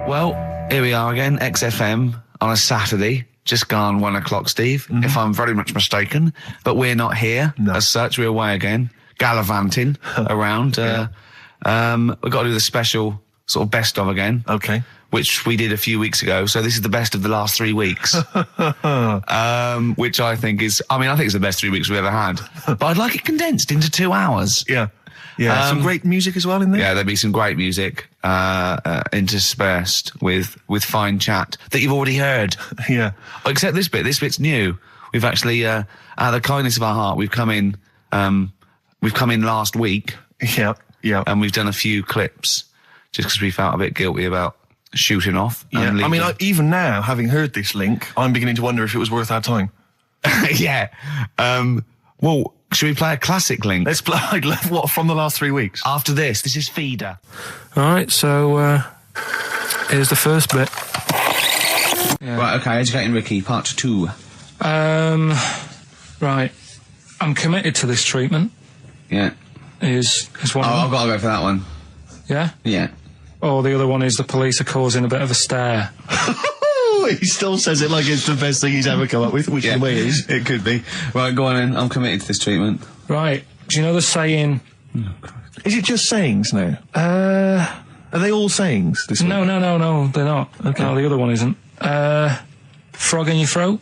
Well, here we are again, XFM on a Saturday. Just gone 1 o'clock, Steve, if I'm very much mistaken. But we're not here as such. We're away again, gallivanting around. We've got to do the special sort of best of again. Okay. Which we did a few weeks ago. So this is the best of the last 3 weeks. Which I think is, I think it's the best 3 weeks we've ever had. But I'd like it condensed into 2 hours. Yeah. Yeah, some great music as well in there. Yeah, there'll be some great music interspersed with fine chat that you've already heard. Yeah. Except this bit. This bit's new. We've actually, out of the kindness of our heart, we've come in last week. Yeah, yeah. And we've done a few clips just because we felt a bit guilty about shooting off. Yeah. Even now, having heard this link, I'm beginning to wonder if it was worth our time. Yeah. Well, should we play a classic link? Let's play, what, from the last 3 weeks? After this is Feeder. Alright, so, here's the first bit. Yeah. Right, okay, Educating Ricky, part 2. Right. I'm committed to this treatment. Yeah. Is one of them. I've got to go for that one. Yeah? Yeah. Or the other one is the police are causing a bit of a stir. He still says it like it's the best thing he's ever come up with, which the way it is. It could be. Right, go on in. I'm committed to this treatment. Right. Do you know the saying... Is it just sayings now? Are they all sayings? This no, they're not. Okay. No, the other one isn't. Frog in your throat?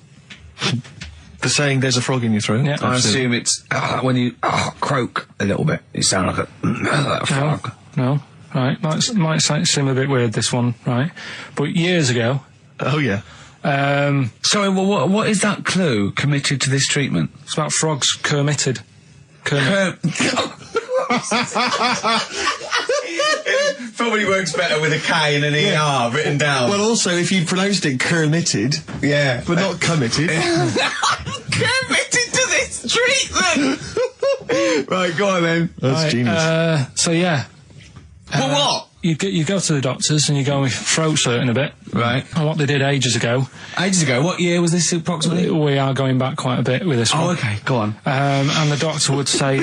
The saying, there's a frog in your throat? Yeah. I assume it's when you croak a little bit. You sound like a frog. No. Right. Might seem a bit weird, this one, right? But years ago... Oh, yeah. Sorry, well, what is that clue? Committed to this treatment? It's about frogs Kermitted. Probably works better with a K and an ER written down. Well, also, if you pronounced it Kermitted, yeah, but not committed. Committed to this treatment! Right, go on then. That's genius. So, yeah. Well, what? You go to the doctors and you go with throat hurting a bit. Right. And what they did ages ago. Ages ago? What year was this approximately? We are going back quite a bit with this one. Oh, okay, go on. And the doctor would say...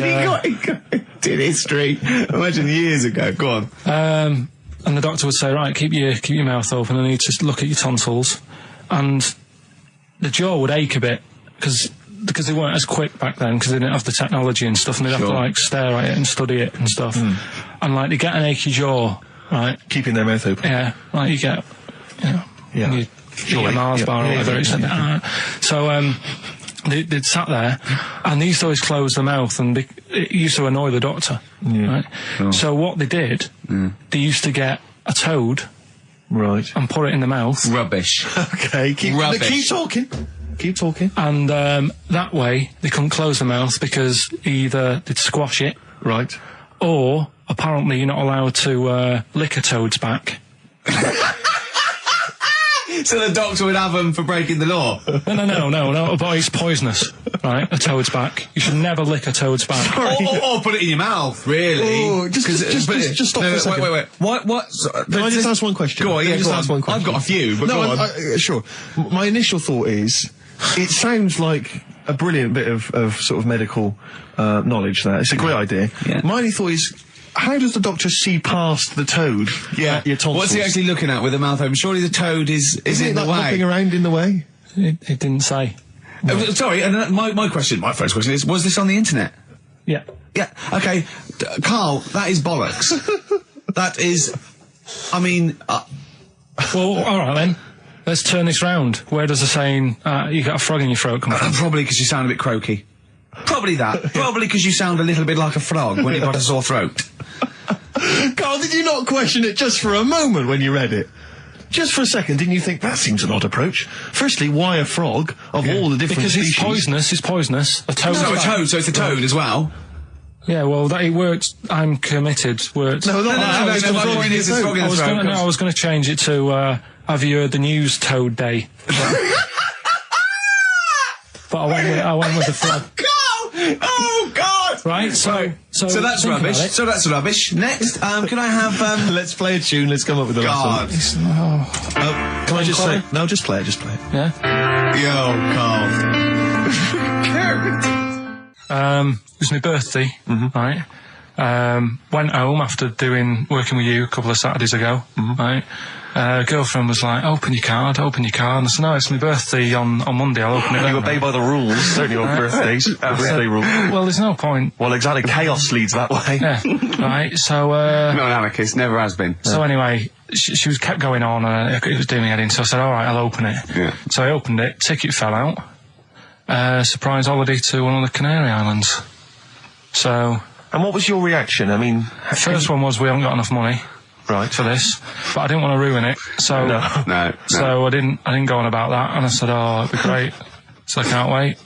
did history. Imagine years ago, go on. And the doctor would say, right, keep your mouth open, I need to look at your tonsils. And the jaw would ache a bit, because they weren't as quick back then, because they didn't have the technology and stuff, and they'd have to, stare at it and study it and stuff. And, they get an achy jaw, right? Keeping their mouth open. Yeah, you get, you eat a Mars bar or whatever. So, they'd sat there, and they used to always close their mouth, and it used to annoy the doctor, right? Oh. So what they did, they used to get a toad, right, and put it in the mouth. Rubbish. Okay, keep talking. Keep talking. And that way, they couldn't close their mouth because either they'd squash it, right, or apparently you're not allowed to lick a toad's back. So the doctor would have them for breaking the law? No, but it's poisonous, right? A toad's back. You should never lick a toad's back. Or put it in your mouth, really. Oh, just stop for a second. Wait. What? Can I just ask one question? Go on, yeah, ask one question. I've got a few, but go on. Sure. My initial thought is, it sounds like a brilliant bit of sort of medical knowledge there. It's a great idea. Yeah. My only thought is, how does the doctor see past the toad? Yeah. Your tonsils? What's he actually looking at with the mouth open? Surely the toad is in the way. Hopping around in the way? It didn't say. Sorry, and my first question is, was this on the internet? Yeah. Yeah, okay. Carl, that is bollocks. That is, Well, alright then. Let's turn this round. Where does the saying, you got a frog in your throat come from? Probably because you sound a bit croaky. Probably that. Probably because you sound a little bit like a frog when you've got a sore throat. Carl, did you not question it just for a moment when you read it? Just for a second, didn't you think, that seems an odd approach? Firstly, why a frog, of all the different species? Because it's poisonous. A toad. No, a toad, so it's a toad as well. Yeah, well, it worked. I'm committed. Worked. No, I was going to change it to, have you heard the news Toad Day? But I went with the frog. Oh God! Right, so that's rubbish. So that's rubbish. Next, can I have? Let's play a tune. Let's come up with a God. Can I just say? No, just play it. Just play it. Yeah. Yo, Carl. It was my birthday. Right. Went home after working with you a couple of Saturdays ago. Right. Girlfriend was like, open your card. And I said, no, it's my birthday on Monday, I'll open it then. You obey by the rules, certainly on birthdays. Birthday rule. Well, there's no point. Well, exactly, chaos leads that way. Yeah, right, so... Not an anarchist, never has been. So anyway, she was kept going on, and it was doing me head in, so I said, alright, I'll open it. Yeah. So I opened it, ticket fell out. Surprise holiday to one of the Canary Islands. So... And what was your reaction? I mean... First one was, we haven't got enough money. Right. For this, but I didn't want to ruin it, so no. I didn't go on about that, and I said, oh, it'd be great, so I can't wait.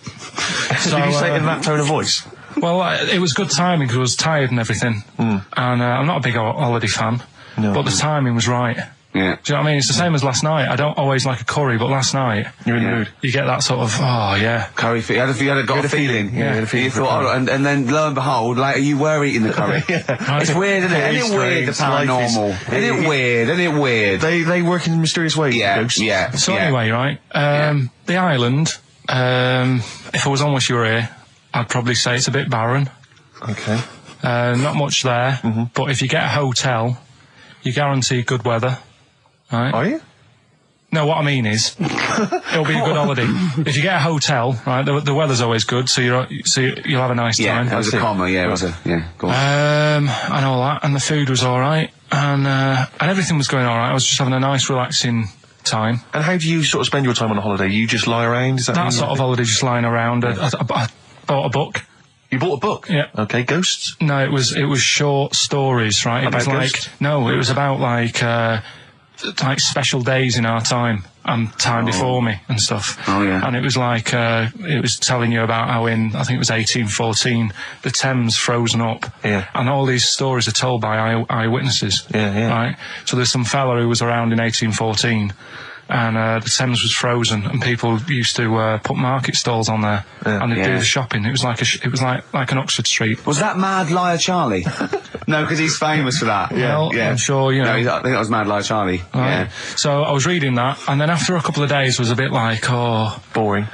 So did you say it in that tone of voice? Well, it was good timing because I was tired and everything, and I'm not a big holiday fan, but the timing was right. Yeah. Do you know what I mean? It's the same as last night. I don't always like a curry, but last night... You're in the mood. You get that sort of, oh, yeah. Curry, you had a feeling. Yeah, you had a feeling. You thought, and then lo and behold, like, you were eating the curry. Right. It's weird, isn't it? Isn't it weird, the paranormal? Isn't it weird? They work in mysterious ways, ghosts. Yeah. So anyway, right, the island, if I was on with you here, I'd probably say it's a bit barren. Okay. Not much there, but if you get a hotel, you guarantee good weather. Right. Are you? No, what I mean is, it'll be a good holiday. If you get a hotel, right, the weather's always good, so you'll have a nice time. Yeah, that was a comma, yeah, it was a, go on. And all that, and the food was alright, and everything was going alright. I was just having a nice, relaxing time. And how do you sort of spend your time on a holiday? You just lie around? Is that sort of holiday, just lying around. I bought a book. You bought a book? Yeah. Okay, ghosts? No, it was short stories, right? About it was ghosts? No, it was about like special days in our time and time before me and stuff. Oh, yeah. And it was like, it was telling you about how in, I think it was 1814, the Thames frozen up. Yeah. And all these stories are told by eyewitnesses. Yeah. Right? So there's some fella who was around in 1814, and the Thames was frozen, and people used to put market stalls on there, and they'd do the shopping. It was like an Oxford Street. Was that Mad Liar Charlie? No, because he's famous for that. Well, I'm sure, you know. No, I think that was Mad Liar Charlie. Right. Yeah. So I was reading that, and then after a couple of days was a bit like, boring.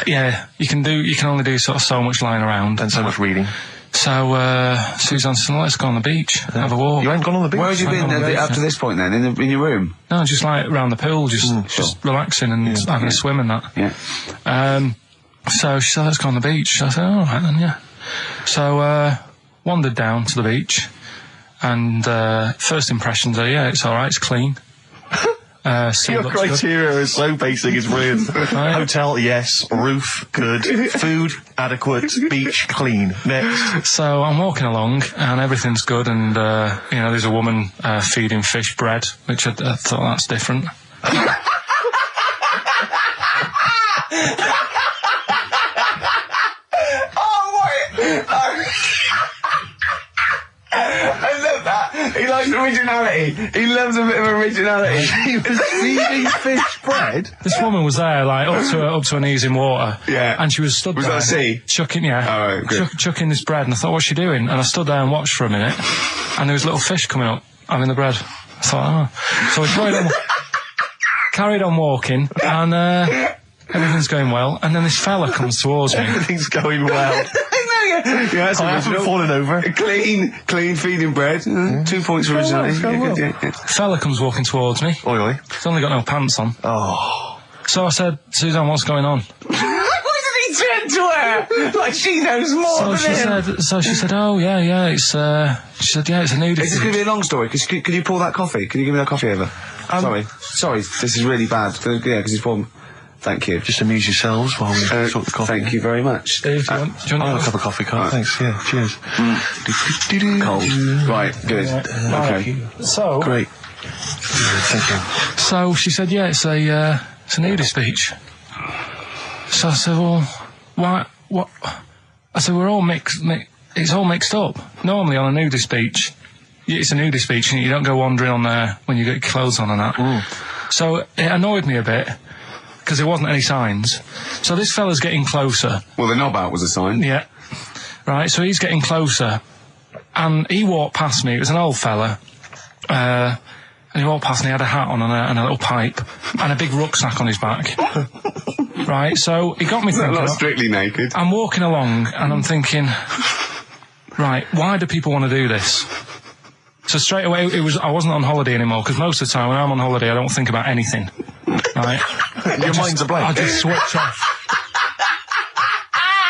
Yeah, you can only do sort of so much lying around And so much reading. So Suzanne said, let's go on the beach, have a walk. You ain't gone on the beach? Where had you been up to this point then? In your room? No, just like around the pool, just relaxing and having a swim and that. Yeah. So she said, let's go on the beach. I said, all right then, yeah. So wandered down to the beach, and first impressions are, yeah, it's all right, it's clean. Your criteria is so basic, it's brilliant. Hotel, yes. Roof, good. Food, adequate. Beach, clean. Next. So I'm walking along, and everything's good, and there's a woman feeding fish bread, which I thought that's different. I love that. He likes originality. He loves a bit of originality. He was feeding fish bread? This woman was there, like, up to her knees in water. Yeah. And she was stood there. Was that a sea? Chucking, yeah. Oh, right, good. Chucking this bread, and I thought, what's she doing? And I stood there and watched for a minute, and there was little fish coming up, having the bread. I thought, So we carried on walking, and everything's going well, and then this fella comes towards me. Everything's going well. Yeah, that's I haven't fallen over. Clean feeding bread. 2 points for originality. Fella comes walking towards me. Oi, oi. He's only got no pants on. Oh. So I said, Suzanne, what's going on? Why did he turn to her? Like she knows more than him. So she said, oh, yeah, it's, she said, yeah, it's a nudity. Is this going to be a long story? Could you pour that coffee? Can you give me that coffee over? Sorry, this is really bad. Yeah, because he's poured... Thank you. Just amuse yourselves while we sort the coffee. Thank you very much. Steve, do you want I'll have a cup of coffee, Carl. Thanks, yeah, cheers. Cold. Right, good. Okay. So... Great. Thank you. So she said, yeah, it's a nudist beach. So I said, well, why, what? I said, we're all it's all mixed up. Normally on a nudist beach, it's a nudist beach and you don't go wandering on there when you get your clothes on and that. So it annoyed me a bit, because there wasn't any signs. So this fella's getting closer. Well, the knob out was a sign. Yeah. Right, so he's getting closer. And he walked past me. It was an old fella. And he walked past and he had a hat on and a little pipe. And a big rucksack on his back. Right, so he got me thinking... Not strictly naked. I'm walking along and I'm thinking... Right, why do people want to do this? So straight away, I wasn't on holiday anymore, because most of the time when I'm on holiday, I don't think about anything. Right? Your mind's a blank. I just switch off.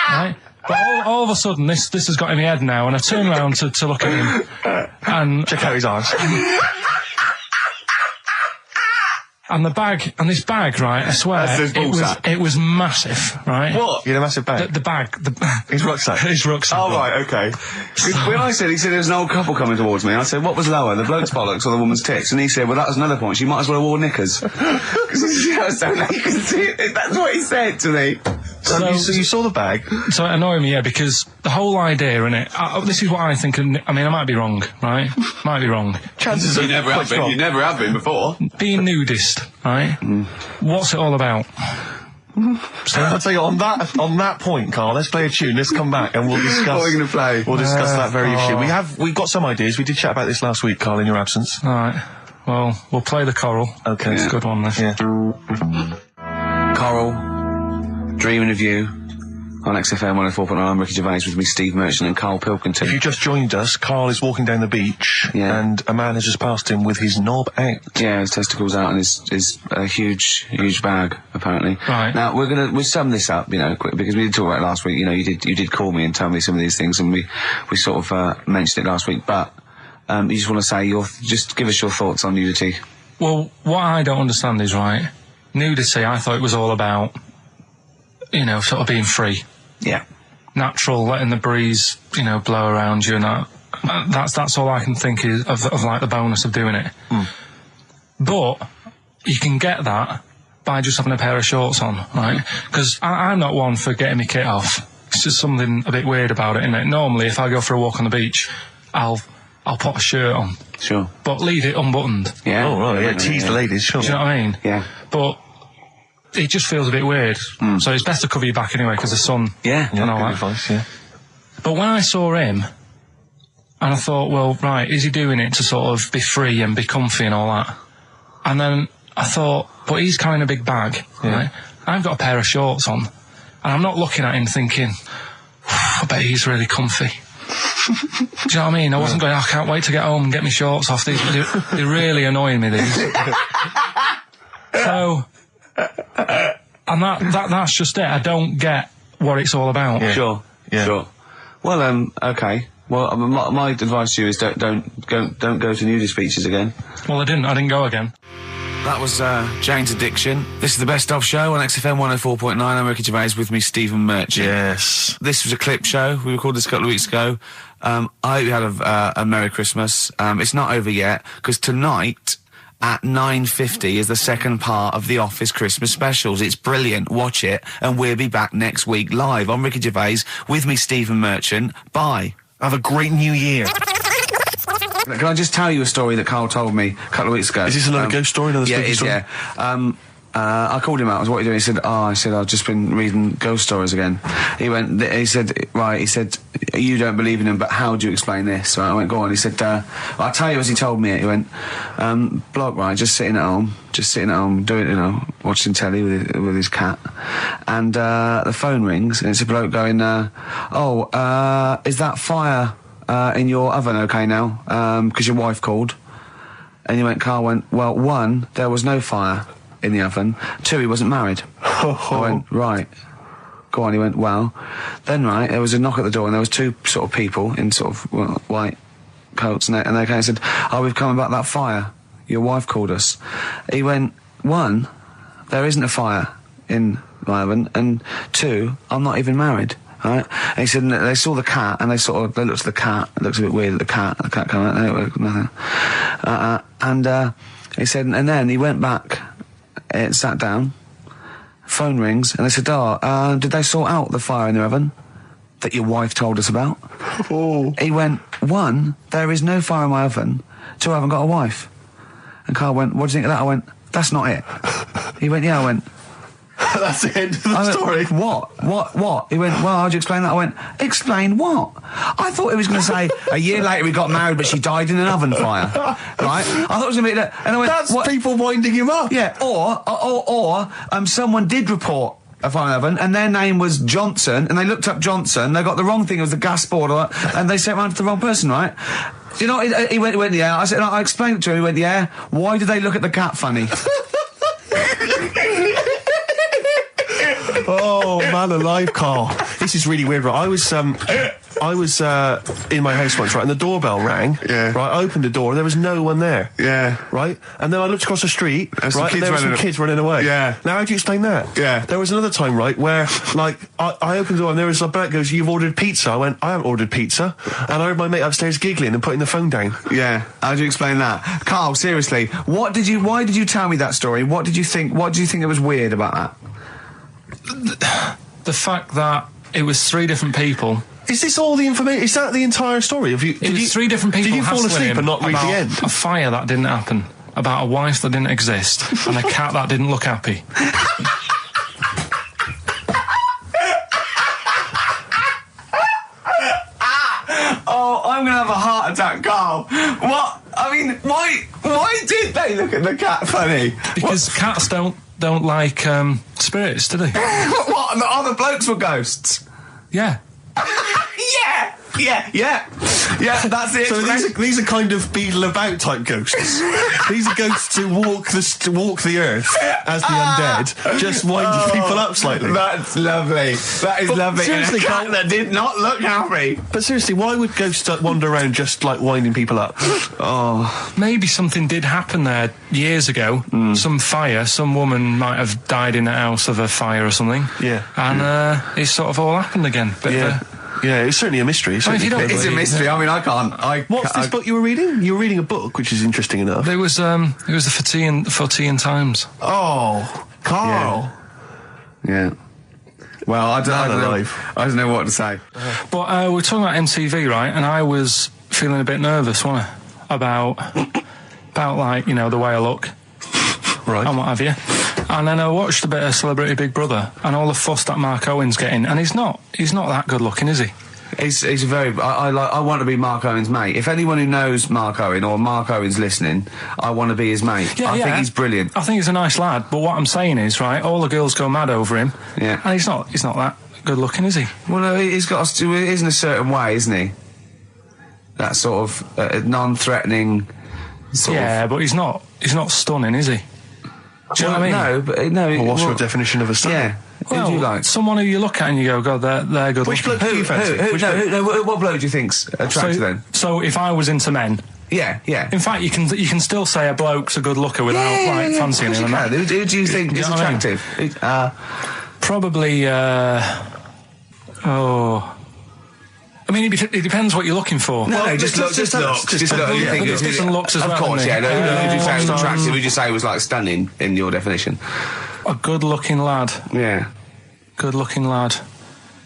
Right? But all of a sudden, this has got in my head now, and I turn around to look at him, and... Check out his arse. And this bag, right, I swear, it was massive, right? What? You had a massive bag? The bag. His rucksack? His rucksack. Oh, right, okay. When he said there was an old couple coming towards me, I said, what was lower, the bloke's bollocks or the woman's tits? And he said, well, that was another point, she might as well have worn knickers. Because you can see it. That's what he said to me. So you saw the bag? So it annoyed me, yeah, because the whole idea in it, this is what I think, I mean, I might be wrong, right? Might be wrong. Chances are you never have been. You never have been before. Being nudist, right? What's it all about? So I'll tell you, on that point, Carl, let's play a tune, let's come back and we'll discuss... What are you going to play? We'll discuss that very issue. We've got some ideas, we did chat about this last week, Carl, in your absence. Alright, well, we'll play the Coral. Okay. It's a good one, this. Yeah. Coral, Dreaming of You, on XFM 104.9. I'm Ricky Gervais, with me Steve Merchant and Karl Pilkington. If you just joined us, Carl is walking down the beach, and a man has just passed him with his knob out. Yeah, his testicles out and his huge bag, apparently. Right. Now, we'll sum this up, you know, quick, because we did talk about it last week. You know, you did call me and tell me some of these things, and we sort of mentioned it last week, but you just want to say just give us your thoughts on nudity. Well, what I don't understand is, right, nudity, I thought it was all about, you know, sort of being free. Yeah. Natural, letting the breeze, you know, blow around you and that. That's all I can think of like the bonus of doing it. But you can get that by just having a pair of shorts on, right? Because I'm not one for getting my kit off. It's just something a bit weird about it, isn't it? Normally, if I go for a walk on the beach, I'll put a shirt on. Sure. But leave it unbuttoned. Yeah. Oh, right, yeah, tease the ladies, sure. Do you know what I mean? Yeah. But it just feels a bit weird. So it's best to cover your back anyway, because the sun... Yeah. And all good that. advice, yeah. But when I saw him, and I thought, well, right, is he doing it to sort of be free and be comfy and all that? And then I thought, but he's carrying a big bag, right? I've got a pair of shorts on, and I'm not looking at him thinking, I bet he's really comfy. Do you know what I mean? I wasn't going, I can't wait to get home and get my shorts off. They're really annoying me, these. So... and that's just it. I don't get what it's all about. Yeah. Sure. Yeah. Sure. Well, okay. Well, my advice to you is don't go to nudist beaches again. Well, I didn't go again. That was Jane's Addiction. This is the Best Of Show on XFM 104.9. I'm Ricky Gervais, with me Stephen Merchant. Yes. This was a clip show. We recorded this a couple of weeks ago. I hope you had a Merry Christmas. It's not over yet, because tonight... at 9:50 is the second part of The Office Christmas specials. It's brilliant. Watch it, and we'll be back next week live. I'm Ricky Gervais, with me Stephen Merchant. Bye. Have a great new year. Can I just tell you a story that Carl told me a couple of weeks ago? Is this another ghost story? Another spooky story? Yeah. I called him out. I was, what are you doing? He said, I've just been reading ghost stories again. He said, you don't believe in them, but how do you explain this? So I went, go on. He said, I'll tell you as he told me it. He went, bloke, right, just sitting at home, doing, you know, watching telly with his cat. And, the phone rings, and it's a bloke going, is that fire, in your oven okay now? 'Cause your wife called. And Carl went, well, 1, there was no fire in the oven. 2, he wasn't married. I went, right. Go on. He went, well, then, right, there was a knock at the door, and there was 2 sort of people in sort of white coats, and they came and said, we've come about that fire. Your wife called us. He went, 1, there isn't a fire in my oven, and 2, I'm not even married. Right? And he said, and they saw the cat, and they looked at the cat. It looks a bit weird at the cat came out, nothing. He said, and then he went back, sat down, phone rings, and they said, did they sort out the fire in the oven that your wife told us about? Oh. He went, 1, there is no fire in my oven. 2, I haven't got a wife. And Carl went, what do you think of that? I went, that's not it. He went, yeah. I went, that's the end of the story. What? He went, well, how'd you explain that? I went, explain what? I thought he was going to say, a year later we got married, but she died in an oven fire. Right? I thought it was going to be that. And I went, that's what? People winding him up. Yeah, or someone did report a fire oven, and their name was Johnson, and they looked up Johnson, they got the wrong thing, it was the gas board, and they sent around to the wrong person, right? You know, he went, yeah. I said, I explained it to him, he went, yeah. Why do they look at the cat funny? Oh, man alive, Carl. This is really weird, right? I was in my house once, right, and the doorbell rang. Yeah. Right, I opened the door, and there was no one there. Yeah. Right? And then I looked across the street, There's right, and there were some kids running away. Yeah. Now, how do you explain that? Yeah. There was another time, right, where, like, I opened the door, and there was a bloke goes, "You've ordered pizza." I went, "I haven't ordered pizza." And I heard my mate upstairs giggling and putting the phone down. Yeah. How do you explain that? Carl, seriously, why did you tell me that story? What did you think it was weird about that? The fact that it was 3 different people. Is this all the information? Is that the entire story? It was 3 different people. Did you fall hassling asleep him and not read the about end? A fire that didn't happen, about a wife that didn't exist, and a cat that didn't look happy. Oh, I'm gonna have a heart attack, Carl. What? I mean, why did they look at the cat funny? Because cats don't like spirits, do they? What? The other blokes were ghosts? Yeah. Yeah, that's it. So these are kind of Beadle About type ghosts. These are ghosts who walk the earth as the undead, just winding people up slightly. That's lovely. That is lovely. Seriously, and a cat that did not look happy. But seriously, why would ghosts wander around just like winding people up? Oh, Maybe something did happen there years ago. Some fire. Some woman might have died in a house of a fire or something. Yeah. And it's sort of all happened again. Yeah, it's certainly a mystery. if you don't it's a mystery. I mean, I can't. What's this book you were reading? You were reading a book, which is interesting enough. It was the Fortean Times. Oh, Carl. Yeah. Well, I don't know what to say. But we're talking about MTV, right? And I was feeling a bit nervous, wasn't I? About like, you know, the way I look. Right. And what have you. And then I watched a bit of Celebrity Big Brother and all the fuss that Mark Owen's getting. And he's not that good looking, is he? He's very. I want to be Mark Owen's mate. If anyone who knows Mark Owen or Mark Owen's listening, I want to be his mate. I think he's brilliant. I think he's a nice lad. But what I'm saying is, right, all the girls go mad over him. Yeah. And he's not that good looking, is he? Well, no, he's got to. He is in a certain way, isn't he? That sort of non-threatening. But he's not stunning, is he? Do you know what I mean? No, but no. Well, what's your definition of a stunning? Yeah. Well, who do you like? Someone who you look at and you go, God, they're good Which looking. bloke do you fancy? What bloke do you think's attractive then? So if I was into men, Yeah. in fact, you can still say a bloke's a good looker without fancying him. Who do you think is attractive? Probably. I mean, it depends what you're looking for. No, just look. Just look. You think it's different looks as well. Of course, isn't yeah. it? Who did you say was attractive? Who did you say was like stunning in your definition? A good-looking lad. Yeah. Good-looking lad.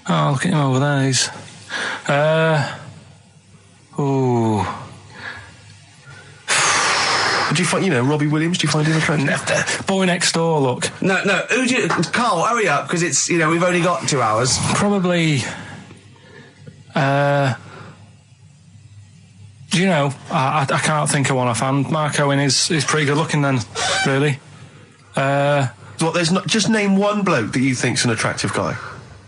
Oh, look at him over there. He's. Do you find, Robbie Williams? Do you find him attractive? Boy next door. Look. No. Who do you? Carl, hurry up, because it's we've only got 2 hours. Probably. I can't think of one offhand. Mark Owen is pretty good looking then, really. There's not. Just name one bloke that you think's an attractive guy.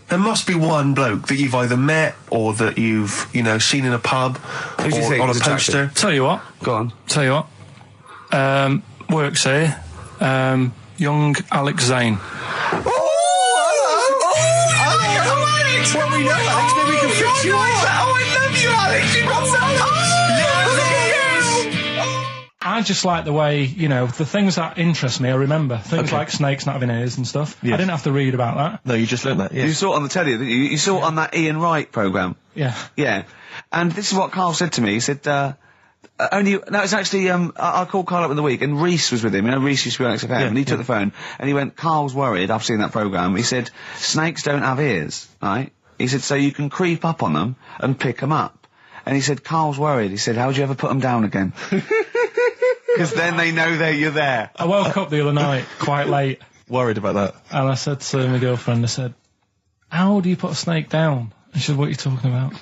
There must be one bloke that you've either met or that you've seen in a pub Who do you think on a is poster. Attractive? Tell you what. Go on. Tell you what. Works here. Young Alex Zane. Alex! Well, we know Alex, maybe we can fix you up. Oh, I love you, Alex. You've got so much. I just like the way, the things that interest me, I remember. Things like snakes not having ears and stuff. Yes. I didn't have to read about that. No, you just learned that, yes. You saw it on the telly, didn't you? You saw it on that Ian Wright programme. Yeah. Yeah. And this is what Carl said to me. He said, it's actually, I called Carl up in the week, and Reese was with him. Reese used to be on XFM, and he took the phone, and he went, Carl's worried, I've seen that programme. He said, snakes don't have ears, right? He said, so you can creep up on them and pick them up. And he said, Carl's worried. He said, how do you ever put them down again? Because then they know that you're there. I woke up the other night quite late. Worried about that. And I said to my girlfriend, I said, how do you put a snake down? And she said, what are you talking about?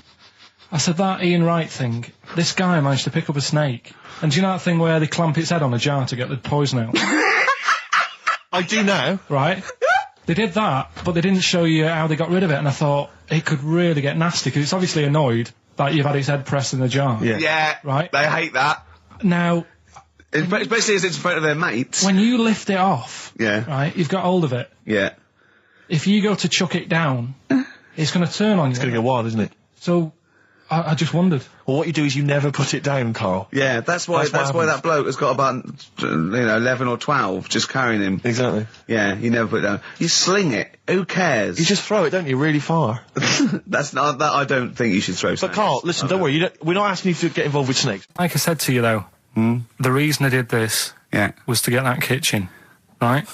I said, that Ian Wright thing, this guy managed to pick up a snake. And do you know that thing where they clamp its head on a jar to get the poison out? I do now. Right? They did that, but they didn't show you how they got rid of it. And I thought, it could really get nasty, because it's obviously annoyed. like you've had his head pressed in the jar. Yeah. Right? They hate that. Now... Especially as it's in front of their mates. When you lift it off, Yeah. right, you've got hold of it. Yeah. If you go to chuck it down, it's going to turn on you. It's going to go wild, isn't it? So, I just wondered. Well, what you do is you never put it down, Carl. Yeah, that's why that bloke has got about, 11 or 12 just carrying him. Exactly. Yeah, you never put it down. You sling it. Who cares? You just throw it, don't you, really far? That's not, that I don't think you should throw snakes. But Carl, listen, don't worry, we're not asking you to get involved with snakes. Like I said to you, though, the reason I did this was to get that kitchen, right?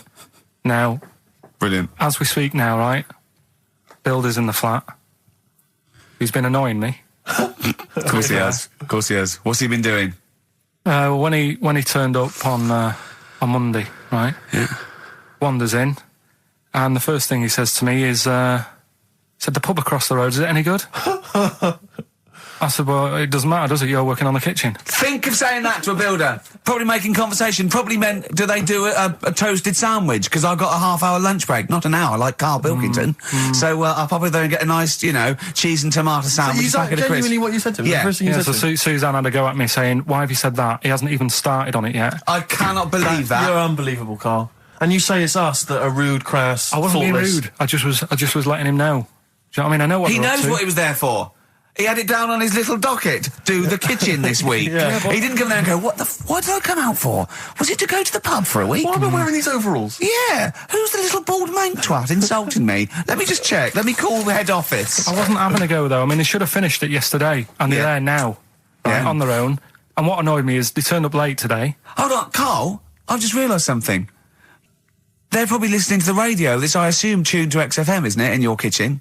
Now... Brilliant. As we speak now, right, Builder's in the flat. He's been annoying me. Of course he has. Of course he has. What's he been doing? When he turned up on Monday, right? Yeah. Wanders in, and the first thing he says to me is, said, the pub across the road, is it any good? I said, well, it doesn't matter, does it? You're working on the kitchen. Think of saying that to a builder. Probably making conversation. Probably meant, do they do a toasted sandwich? Because I've got a half-hour lunch break. Not an hour, like Karl Pilkington. So I'll probably go and get a nice, cheese and tomato sandwich. Is that genuinely what you said to him? Yeah. The first thing you said so to him? Suzanne had a go at me saying, why have you said that? He hasn't even started on it yet. I cannot believe that. You're unbelievable, Carl. And you say it's us that are rude, crass, I wasn't being thoughtless. rude. I just was letting him know. Do you know what I mean? I know what He they're up knows to. what he was there for. He had it down on his little docket. Do the kitchen this week. He didn't come there and go, what did I come out for? Was it to go to the pub for a week? Why am I wearing these overalls? Yeah. Who's the little bald mank twat insulting me? Let me just check. Let me call the head office. I wasn't having a go, though. I mean, they should have finished it yesterday, and they're there now, right, on their own. And what annoyed me is they turned up late today. Hold on, Carl, I've just realised something. They're probably listening to the radio. This, I assume, tuned to XFM, isn't it, in your kitchen?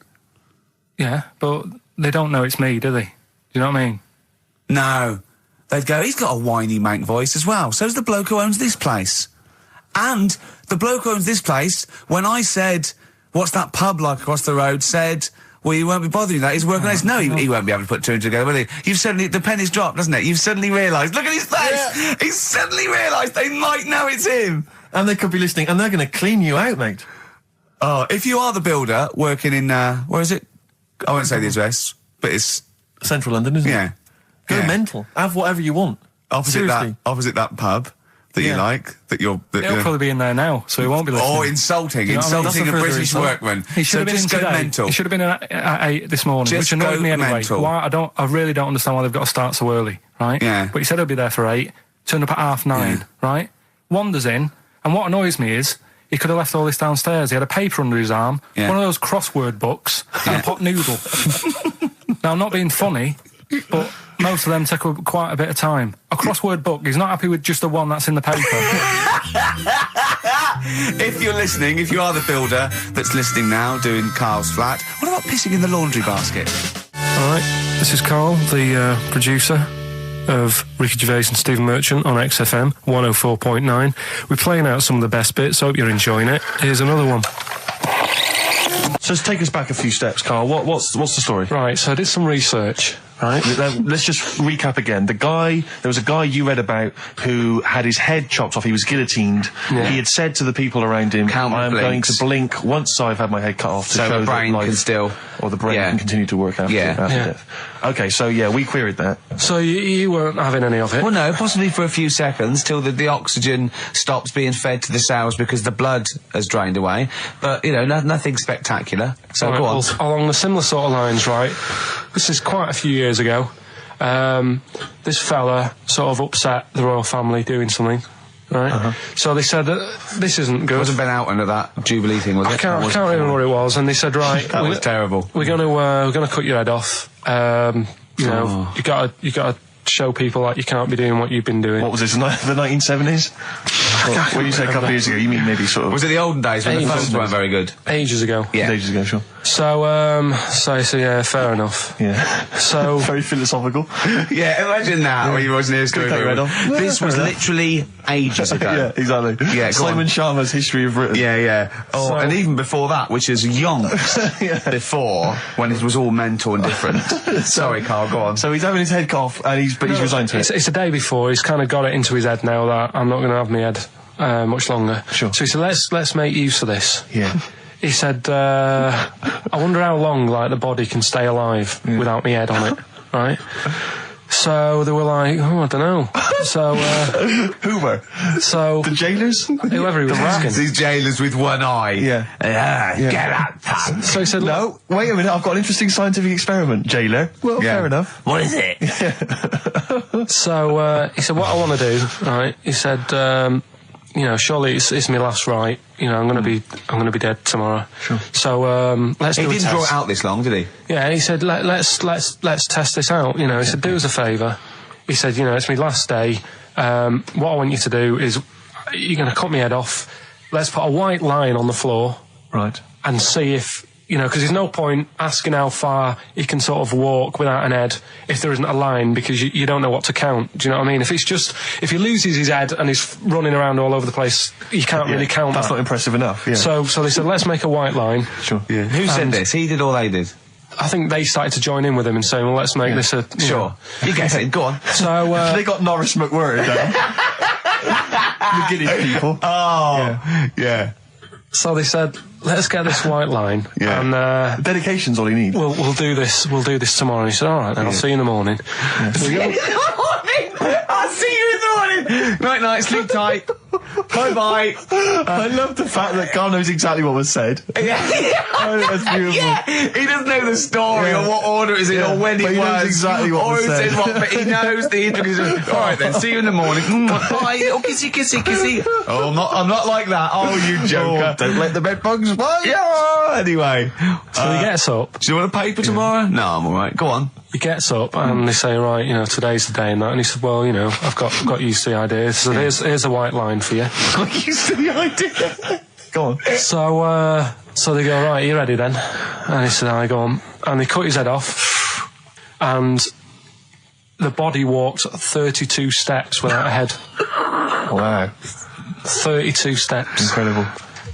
Yeah, but they don't know it's me, do they? Do you know what I mean? No. They'd go, he's got a whiny mank voice as well. So's the bloke who owns this place. And the bloke who owns this place, when I said, what's that pub like across the road, said, well, you won't be bothering that. He's working on this. No, he won't be able to put two and two together, will he? You've suddenly, the penny's dropped, doesn't it? You've suddenly realised. Look at his face! Yeah. He's suddenly realised they might know it's him. And they could be listening, and they're going to clean you out, mate. Oh, if you are the builder working in, where is it? I won't say the address, but it's... Central London, isn't it? Go mental. Have whatever you want. Opposite that pub that you like, that you're... He'll probably be in there now, so he won't be listening. Or insulting a British workman. He should have been in today. Mental. He should have been in at 8 this morning, Just which annoyed me anyway. mental. Why, I really don't understand why they've got to start so early, right? Yeah. But he said he'll be there for 8, turned up at 9:30, right? Wanders in, and what annoys me is, he could have left all this downstairs. He had a paper under his arm, one of those crossword books, and a pot noodle. Now, I'm not being funny, but most of them take quite a bit of time. A crossword book, he's not happy with just the one that's in the paper. If you're listening, if you are the builder that's listening now, doing Karl's flat, what about pissing in the laundry basket? All right, this is Karl, the producer of Ricky Gervais and Stephen Merchant on XFM 104.9. We're playing out some of the best bits. Hope you're enjoying it. Here's another one. So let's take us back a few steps, Karl. What's the story? Right, so I did some research. Right. Let's just recap again. There was a guy you read about who had his head chopped off. He was guillotined. Yeah. He had said to the people around him, I'm going to blink once I've had my head cut off to show the brain that life, can still... Or the brain can continue to work after death. Okay, so we queried that. So you weren't having any of it? Well, no, possibly for a few seconds till the oxygen stops being fed to the cells because the blood has drained away. But, nothing spectacular. So go on. Well, along the similar sort of lines, right? This is quite a few years ago. This fella sort of upset the royal family doing something, right? So they said that this isn't good. It wasn't Ben Out under that Jubilee thing, was it? I can't remember what it was. And they said, right, that was terrible. We're gonna cut your head off. You gotta show people like you can't be doing what you've been doing. What was this? The 1970s? When you say a couple of years ago, you mean maybe sort of... Was it the olden days when the phones weren't very good? Ages ago. Yeah. Ages ago, sure. So yeah, fair enough. Yeah. So... Very philosophical. Yeah, imagine that when you wasn't here Cut your head off. This was literally ages ago. Yeah, exactly. Yeah, Simon Sharma's History of Britain. Yeah. Oh, and even before that, which is yonks before, when it was all mental and different. Sorry, Karl, go on. So he's having his head cut off, and he's resigned to it. It's the day before. He's kind of got it into his head now that I'm not going to have my head much longer. Sure. So he said, let's make use of this. Yeah. He said, I wonder how long, the body can stay alive without my head on it. right? So they were like, oh, I don't know. So, Hoover. So the jailers? Whoever he was asking. These jailers with one eye. Yeah. Get out, pal. So he said, no, wait a minute, I've got an interesting scientific experiment, jailer. Well, fair enough. What is it? So, he said, what I want to do, right, he said, surely it's my last right. I'm going to be dead tomorrow. Sure. So, let's do a test. He didn't draw it out this long, did he? Yeah, he said, let's test this out. He said, do us a favour. He said, it's my last day. What I want you to do is, you're going to cut my head off. Let's put a white line on the floor. Right. And see if, because there's no point asking how far he can sort of walk without an head if there isn't a line, because you don't know what to count. Do you know what I mean? If he loses his head and he's running around all over the place, you can't really count That's that. not impressive enough, yeah. So they said, let's make a white line. Sure. Yeah. Who said this? He did or they did? I think they started to join in with him and saying, well, let's make this a... Sure. You get it, go on. So, they got Norris McWhirter down. The Guinness people. Oh, yeah. So they said, let's get this white line. Yeah. And dedication's all he needs. We'll do this tomorrow. And he said, all right, then I'll see you in the morning. I'll see you in the morning. Night, sleep tight. Bye. I love the fact that Carl knows exactly what was said. Yeah. Oh, that's beautiful. Yeah. He doesn't know the story or what order it is in or when but it he was. knows exactly what was said. But he knows the intricacies. All right then, see you in the morning. Bye. Oh, kissy. Oh, I'm not like that. Oh, you joker. Don't let the bed bugs fly. Yeah. Anyway. So he gets up. Do you want a paper tomorrow? No, I'm all right. Go on. He gets up and they say, right, today's the day and that. And he said, well, I've got used to the idea. So here's a white line for you. Got used to the idea. Go on. So they go, right, are you ready then? And he said, I go on. And they cut his head off. And the body walked 32 steps without a head. Wow. 32 steps. Incredible.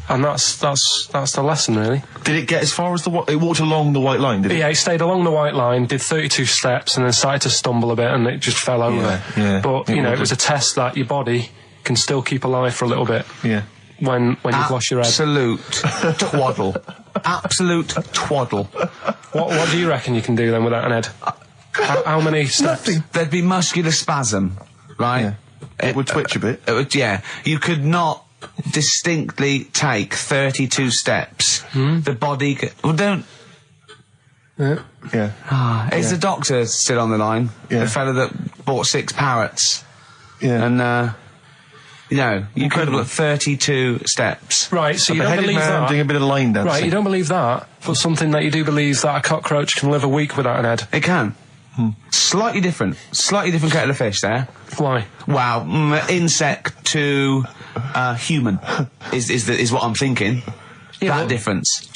And that's the lesson, really. Did it get as far as it walked along the white line, did it? Yeah, it stayed along the white line, did 32 steps, and then started to stumble a bit, and it just fell over. Yeah. But, it was a test that your body can still keep alive for a little bit. Yeah. When you've lost your head. Absolute twaddle. Absolute twaddle. What do you reckon you can do then without an head? How many steps? Nothing. There'd be muscular spasm, right? Yeah. It would twitch a bit. You could not distinctly take 32 steps. The body don't. Yeah. Is the doctor still on the line? Yeah. The fella that bought 6 parrots. Yeah. And you could have 32 steps. Right, so you don't believe that. Doing a bit of line dancing. Right, you don't believe that, but something that you do believe that a cockroach can live a week without an head. It can. Slightly different kettle of fish there. Why? Wow, insect to human is what I'm thinking. Yeah, that difference.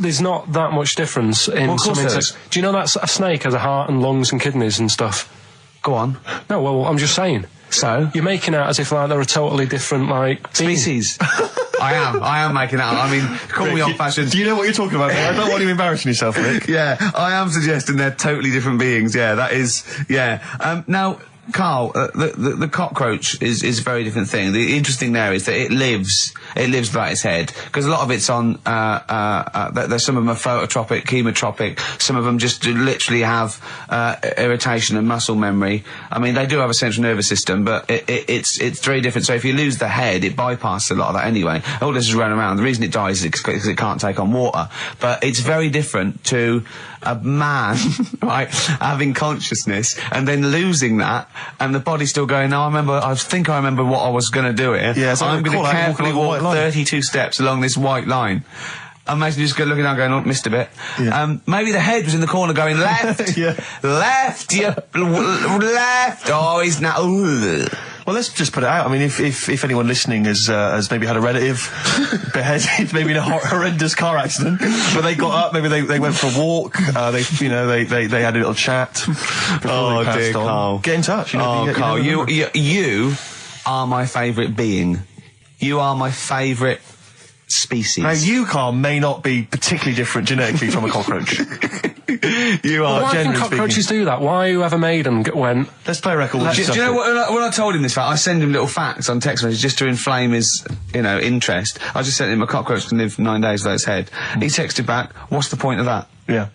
There's not that much difference in some insects. Do you know that a snake has a heart and lungs and kidneys and stuff? Go on. No, well, I'm just saying. So? You're making out as if like they're a totally different species. I am making that up. I mean, call me old-fashioned. Do you know what you're talking about, mate? I don't want you embarrassing yourself, Rick. Yeah, I am suggesting they're totally different beings. Yeah, that is. Yeah. Now, Carl, the cockroach is a very different thing. The interesting there is that it lives without its head, because a lot of it's on. There's some of them are phototropic, chemotropic. Some of them just literally have irritation and muscle memory. I mean, they do have a central nervous system, but it's very different. So if you lose the head, it bypasses a lot of that anyway. All this is running around. The reason it dies is because it can't take on water. But it's very different to a man, right, having consciousness and then losing that, and the body still going, no, I think I remember what I was going to do here. Yeah, so I'm going to carefully walk 32 steps along this white line. Imagine you just looking down going, oh, missed a bit. Yeah. Maybe the head was in the corner going, left, left, left, oh, he's now, Well, let's just put it out. I mean, if anyone listening has maybe had a relative beheaded, maybe in a horrendous car accident, but they got up, maybe they went for a walk, they had a little chat before they passed on. Carl. Get in touch. Carl, you are my favourite being. You are my favourite species. Now, you, Carl, may not be particularly different genetically from a cockroach. You are. Why can cockroaches do that? Why whoever made them went... Let's play a record. Do you know what? When I told him this fact, I send him little facts on text messages just to inflame his, interest. I just sent him a cockroach can live 9 days without its head. He texted back, "What's the point of that?" Yeah.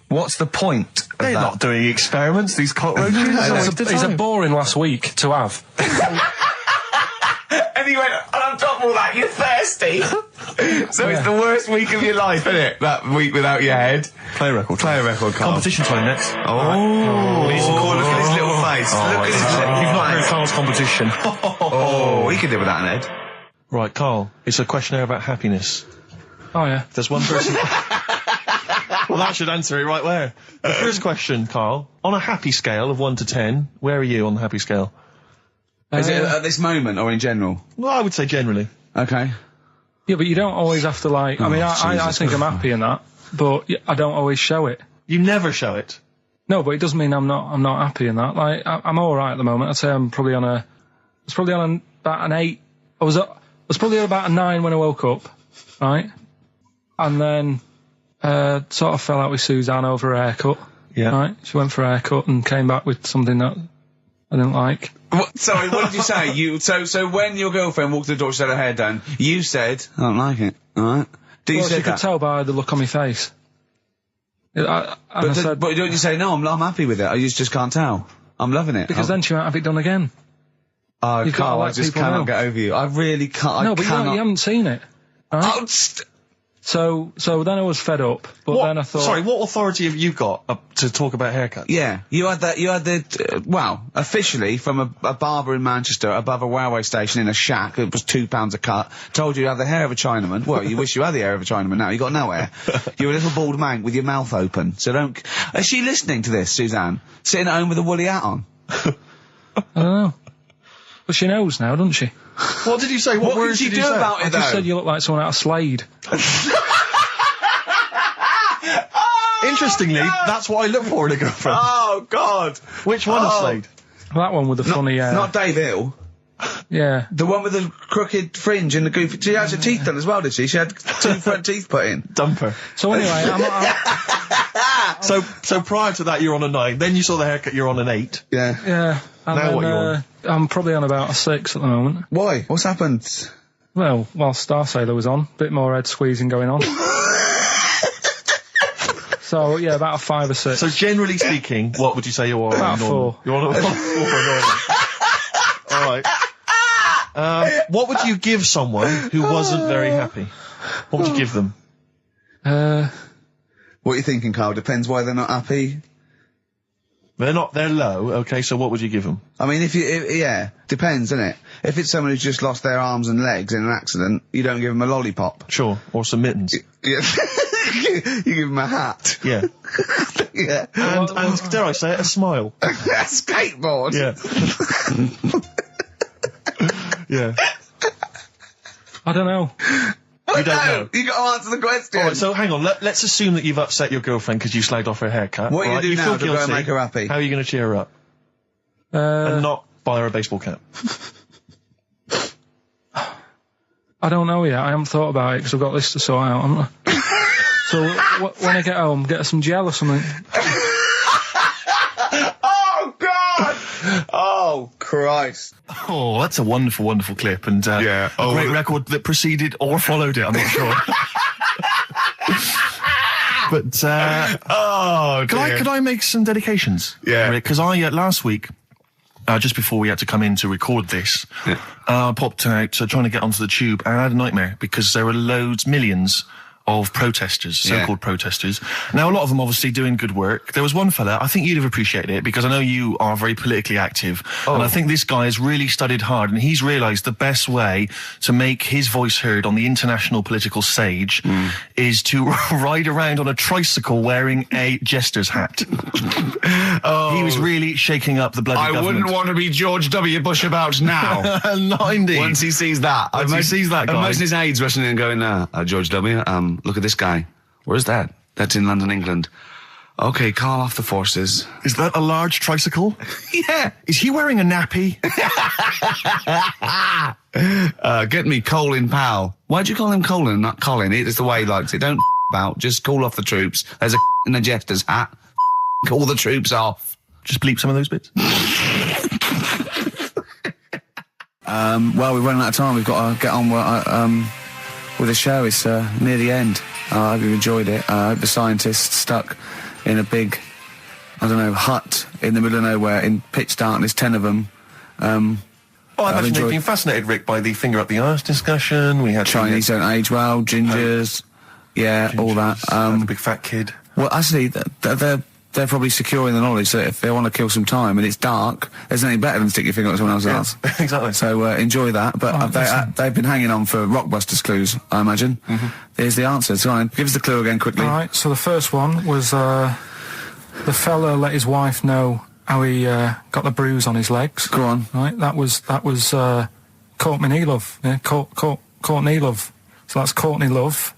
What's the point of They're that? not doing experiments, these cockroaches. He's a boring last week to have. And he went, and on top of all that, you're thirsty. So it's the worst week of your life, isn't it? That week without your head. Play a record. Play a record, Carl. Competition time next. Oh, look at his little face. Look at his little You've not heard face. Carl's competition. Oh, he could do with that, Ned. Right, Carl, it's a questionnaire about happiness. Oh, yeah. There's one person... Well, that should answer it right where. The first question, Carl, on a happy scale of 1 to 10, where are you on the happy scale? Is it at this moment or in general? Well, I would say generally. Okay. Yeah, but you don't always have to, like... I mean, I think I'm happy in that, but I don't always show it. You never show it. No, but it doesn't mean I'm not happy in that. Like, I'm all right at the moment. I'd say I'm probably on a... It's probably on about an 8. I was probably at about a 9 when I woke up, right? And then sort of fell out with Suzanne over a haircut. Yeah. Right? She went for a haircut and came back with something that I didn't like. Sorry, what did you say? So when your girlfriend walked to the door, she had her hair done, you said, I don't like it, alright? Well, she could tell by the look on my face. But don't you say, no, I'm happy with it, I just can't tell. I'm loving it. Because then she might have it done again. Oh, Carl, I just cannot know. get over you. I really can't. No, but you haven't seen it. Right? Oh, So then I was fed up, but then I thought... Sorry, what authority have you got to talk about haircuts? yeah, you had the officially from a barber in Manchester above a railway station in a shack, it was £2 a cut, told you had the hair of a Chinaman. Well, you wish you had the hair of a Chinaman now, you got no hair. You're a little bald mank with your mouth open, so don't... Is she listening to this, Suzanne? Sitting at home with a woolly hat on? I don't know. But she knows now, doesn't she? What did you say? What words did you did do say? about it, I just though? said you look like someone out of Slade. Interestingly, that's what I look for in a girlfriend. Oh, God! Which one of Slade? That one with the funny... Not Dave Hill. Yeah. The one with the crooked fringe and the goofy... She had her teeth done as well, did she? She had 2 front teeth put in. Dumper. So anyway, So prior to that, you're on a 9. Then you saw the haircut, you're on an 8. Yeah. yeah. And Now then, what you on? I'm probably on about a 6 at the moment. Why? What's happened? Well, while Star Sailor was on, bit more head squeezing going on. So, yeah, about a 5 or 6. So generally speaking, what would you say you are? About normal? 4. You're on a 4 normal. Alright. What would you give someone who wasn't very happy? What would you give them? What are you thinking, Carl? Depends why they're not happy. They're low, okay, so what would you give them? I mean, yeah, depends, doesn't it? If it's someone who's just lost their arms and legs in an accident, you don't give them a lollipop. Sure, or some mittens. Yeah. You give them a hat. Yeah. Yeah. And dare I say it, a smile. A skateboard. Yeah. Yeah. I don't know. You don't know. You got to answer the question. Alright, so hang on, let's assume that you've upset your girlfriend because you slagged off her haircut. What are you right? gonna do now feel to go and guilty. make her happy? How are you going to cheer her up? And not buy her a baseball cap. I don't know yet. I haven't thought about it because I've got this to sort out, haven't I? So when I get home, get her some gel or something. Oh, God! Oh, Christ. Oh, that's a wonderful, wonderful clip, and Yeah. a great record that preceded or followed it, I'm not sure. But, Oh, dear. could I make some dedications? Yeah. Because last week, just before we had to come in to record this, I popped out trying to get onto the tube, and I had a nightmare because there were millions of protesters, so-called protesters. Now, a lot of them obviously doing good work. There was one fella, I think you'd have appreciated it, because I know you are very politically active, and I think this guy has really studied hard, and he's realised the best way to make his voice heard on the international political stage is to ride around on a tricycle wearing a jester's hat. He was really shaking up the bloody government. I wouldn't want to be George W. Bush about now. Not indeed. Once he sees that. Once he sees that guy. Imagine his aides rushing in and going, George W., look at this guy. Where's that? That's in London, England. Okay, call off the forces. Is that a large tricycle? Yeah. Is he wearing a nappy? Get me Colin Powell. Why'd you call him Colin, not Colin? It's the way he likes it. Don't about. Just call off the troops. There's a in a jester's hat. Call the troops off. Just bleep some of those bits. Well, we're running out of time. We've got to get on with the show. It's near the end. I hope you enjoyed it. I hope the scientists stuck in a big, I don't know, hut in the middle of nowhere in pitch darkness, 10 of them. I imagine they've been fascinated, Rick, by the finger up the arse discussion. We had Chinese don't age well, gingers, all that. The big fat kid. Well, actually, they're probably secure in the knowledge that if they want to kill some time and it's dark, there's anything better than stick your finger up someone else's ass. Exactly. So enjoy that. But they've been hanging on for Rockbusters clues, I imagine. Here's the answer. So give us the clue again quickly. All right, so the first one was the fella let his wife know how he got the bruise on his legs. Go on. Right, that was Courtney Love. Yeah, Courtney Love. So that's Courtney Love.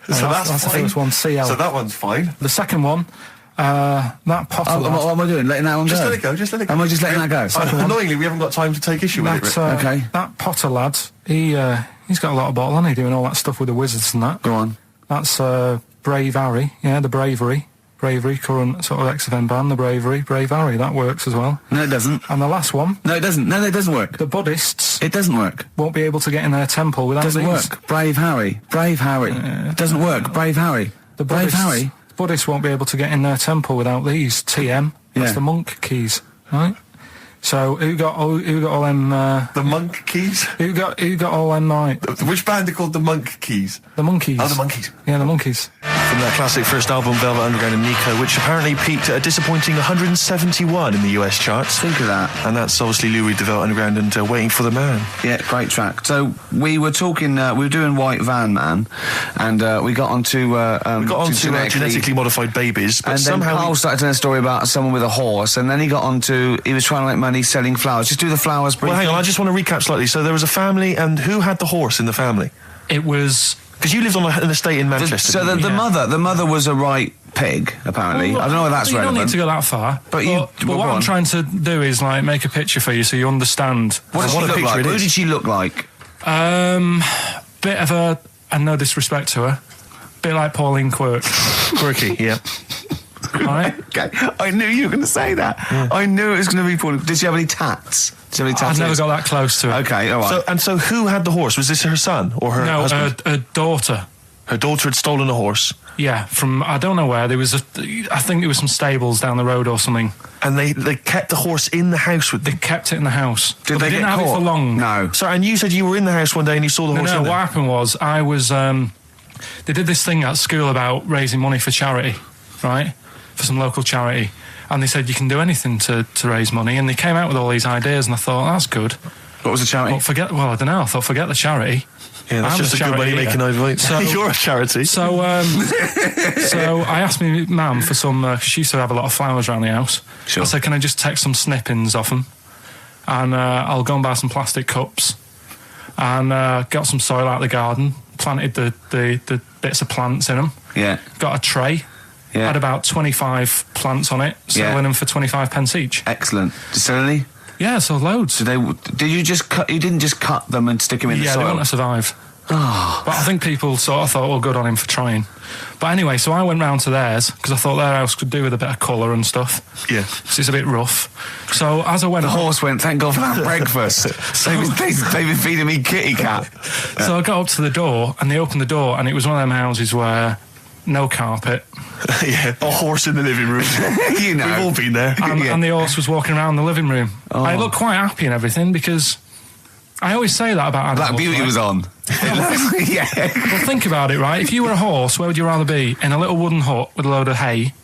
So that's the first one. CL. So that one's fine. The second one, that Potter. What am I doing? Letting that one go? Just let it go. Just let it go. Am I just letting that go? Annoyingly, we haven't got time to take issue with it, Rick. Okay. That Potter lad, he's got a lot of bottle, hasn't he, doing all that stuff with the wizards and that. Go on. That's Brave Harry. Yeah, the Bravery, current sort of XFM band, the Brave Harry. That works as well. No, it doesn't. And the last one. No, it doesn't. No, it doesn't work. The Buddhists. It doesn't work. Won't be able to get in their temple without Doesn't these. work. Brave Harry. It doesn't work. Brave Harry. The Brave Buddhists, Harry. Buddhists won't be able to get in their temple without these. TM. That's the monk keys, right? So who got all them? The monk keys. Who got all them? Right? Which band are called the Monk Keys? The Monkeys. Oh, the Monkeys. Yeah, the Monkeys. From their classic first album, Velvet Underground and Nico, which apparently peaked at a disappointing 171 in the US charts. Think of that. And that's obviously Louis de Velvet Underground and Waiting for the Man. Yeah, great track. So we were talking, we were doing White Van Man, and we got onto genetically modified babies, but and somehow then Carl started telling a story about someone with a horse, and then he got onto, he was trying to make money selling flowers. Just do the flowers briefly. Well, hang on, I just want to recap slightly. So there was a family, and who had the horse in the family? It was... Because you lived on an estate in Manchester. So the mother was a right pig, apparently. Well, I don't know if that's relevant. You don't need to go that far. But what I'm trying to do is like make a picture for you so you understand. What does she look like? Who did she look like? Bit of a, and no disrespect to her, bit like Pauline Quirk. Quirky, yeah. Right? Okay, I knew you were going to say that. Yeah. I knew it was going to be Pauline. Did she have any tats? I've never got that close to it. Okay, all right. So who had the horse? Was this her son or her husband? No, her daughter. Her daughter had stolen a horse. Yeah, from I don't know where. There was I think there was some stables down the road or something. And they kept the horse in the house with them. They kept it in the house. Did they didn't get have caught? it for long. No. So, and you said you were in the house one day and you saw the horse. No, what happened was I was. They did this thing at school about raising money for charity, right? For some local charity. And they said you can do anything to raise money, and they came out with all these ideas, and I thought, that's good. What was the charity? I don't know. I thought, forget the charity. Yeah, that's just a good way of making over. So you're a charity. So I asked my mum for some. She used to have a lot of flowers around the house. Sure. I said, can I just take some snippings off them, and I'll go and buy some plastic cups, and got some soil out of the garden, planted the bits of plants in them. Yeah. Got a tray. Yeah. Had about 25 plants on it, selling them for 25 pence each. Excellent. Did you sell any? Yeah, so loads. Did you just cut? You didn't just cut them and stick them in the soil? Yeah, they want to survive. Oh. But I think people sort of thought, good on him for trying. But anyway, so I went round to theirs because I thought their house could do with a bit of colour and stuff. Yeah. Because it's a bit rough. So as I went... The horse went, thank God for that breakfast. They've been feeding me kitty cat. So I got up to the door and they opened the door and it was one of them houses where no carpet. Yeah, a horse in the living room. You know. We've all been there. And the horse was walking around the living room. Oh. I looked quite happy and everything because... I always say that about animals. Black Beauty was on. Yeah. Well, think about it, right? If you were a horse, where would you rather be? In a little wooden hut with a load of hay,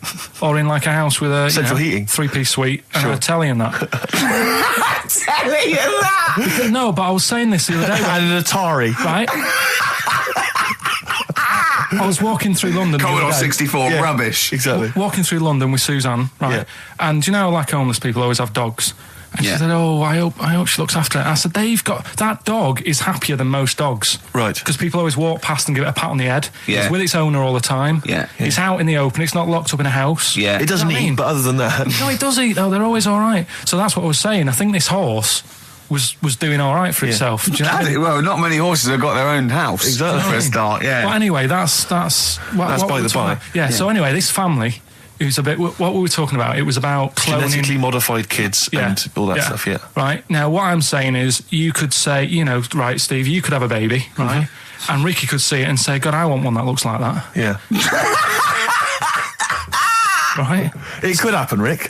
or in like a house with a central heating, 3-piece suite, and a telly and that? Telly and that. No, but I was saying this the other day. And an Atari, right? I was walking through London. Commodore 64, rubbish. Exactly. Walking through London with Suzanne, right? Yeah. And you know, like homeless people always have dogs. And she said, I hope she looks after it. I said, that dog is happier than most dogs. Right. Because people always walk past and give it a pat on the head. Yeah. It's with its owner all the time. Yeah. It's out in the open. It's not locked up in a house. Yeah. It doesn't eat, but other than that... No, it does eat, though. They're always all right. So that's what I was saying. I think this horse was doing all right for itself. Do you know what I mean? Well, not many horses have got their own house. Exactly. For a start, yeah. Well, anyway, that's by the by. Yeah, so anyway, this family... Who's a bit... What were we talking about? It was about cloning... Genetically modified kids and all that stuff, yeah. Right. Now, what I'm saying is, you could say, right, Steve, you could have a baby, right? And Ricky could see it and say, God, I want one that looks like that. Yeah. right? It could happen, Rick.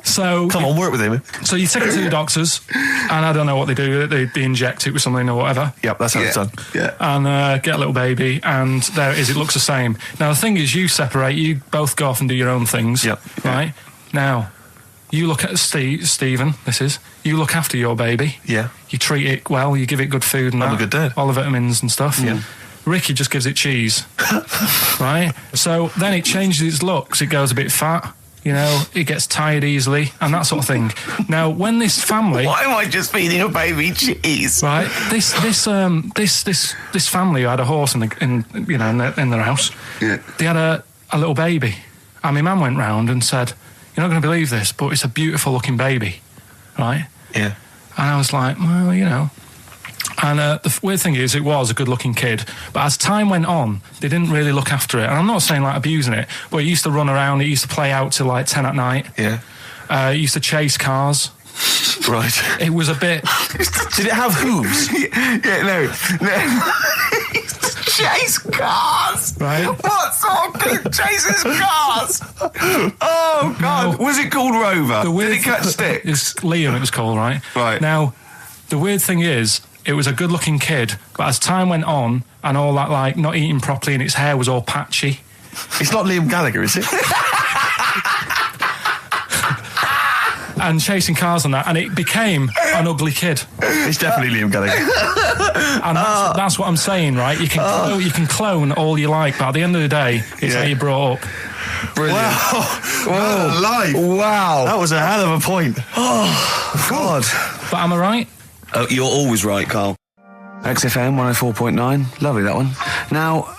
So come on, work with him. So you take it to the doctors, and I don't know what they do. They inject it with something or whatever. Yep, that's how it's done. Yeah. And get a little baby, and there it is. It looks the same. Now the thing is, you separate. You both go off and do your own things. Yep. Right. Now, you look at Stephen. You look after your baby. Yeah. You treat it well. You give it good food and I'm a good dad. all the vitamins and stuff. Yeah. Ricky just gives it cheese. Right. So then it changes its looks. It goes a bit fat. You know, it gets tired easily and that sort of thing. Now, when this family, why am I just feeding a baby cheese? right? This family who had a horse in their house. Yeah. They had a little baby, and my mum went round and said, "You're not going to believe this, but it's a beautiful looking baby," right? Yeah. And I was like, well, you know. And the weird thing is, it was a good-looking kid. But as time went on, they didn't really look after it. And I'm not saying, like, abusing it, but it used to run around. It used to play out till, like, 10 at night. Yeah. It used to chase cars. Right. It was a bit... Did it have hooves? No. Chase cars. Right. What sort of kid chases cars? Oh, God. No. Was it called Rover? Did it catch stick? It's Liam, it was called, right? Right. Now, the weird thing is, it was a good-looking kid, but as time went on, and all that, like, not eating properly and its hair was all patchy... It's not Liam Gallagher, is it? and chasing cars and that, and it became an ugly kid. It's definitely Liam Gallagher. And that's what I'm saying, right? You can clone all you like, but at the end of the day, it's how you brought up. Brilliant. Wow. Live. Wow. That was a hell of a point. Oh, God. But am I right? Oh, you're always right, Carl. XFM 104.9. Lovely, that one. Now,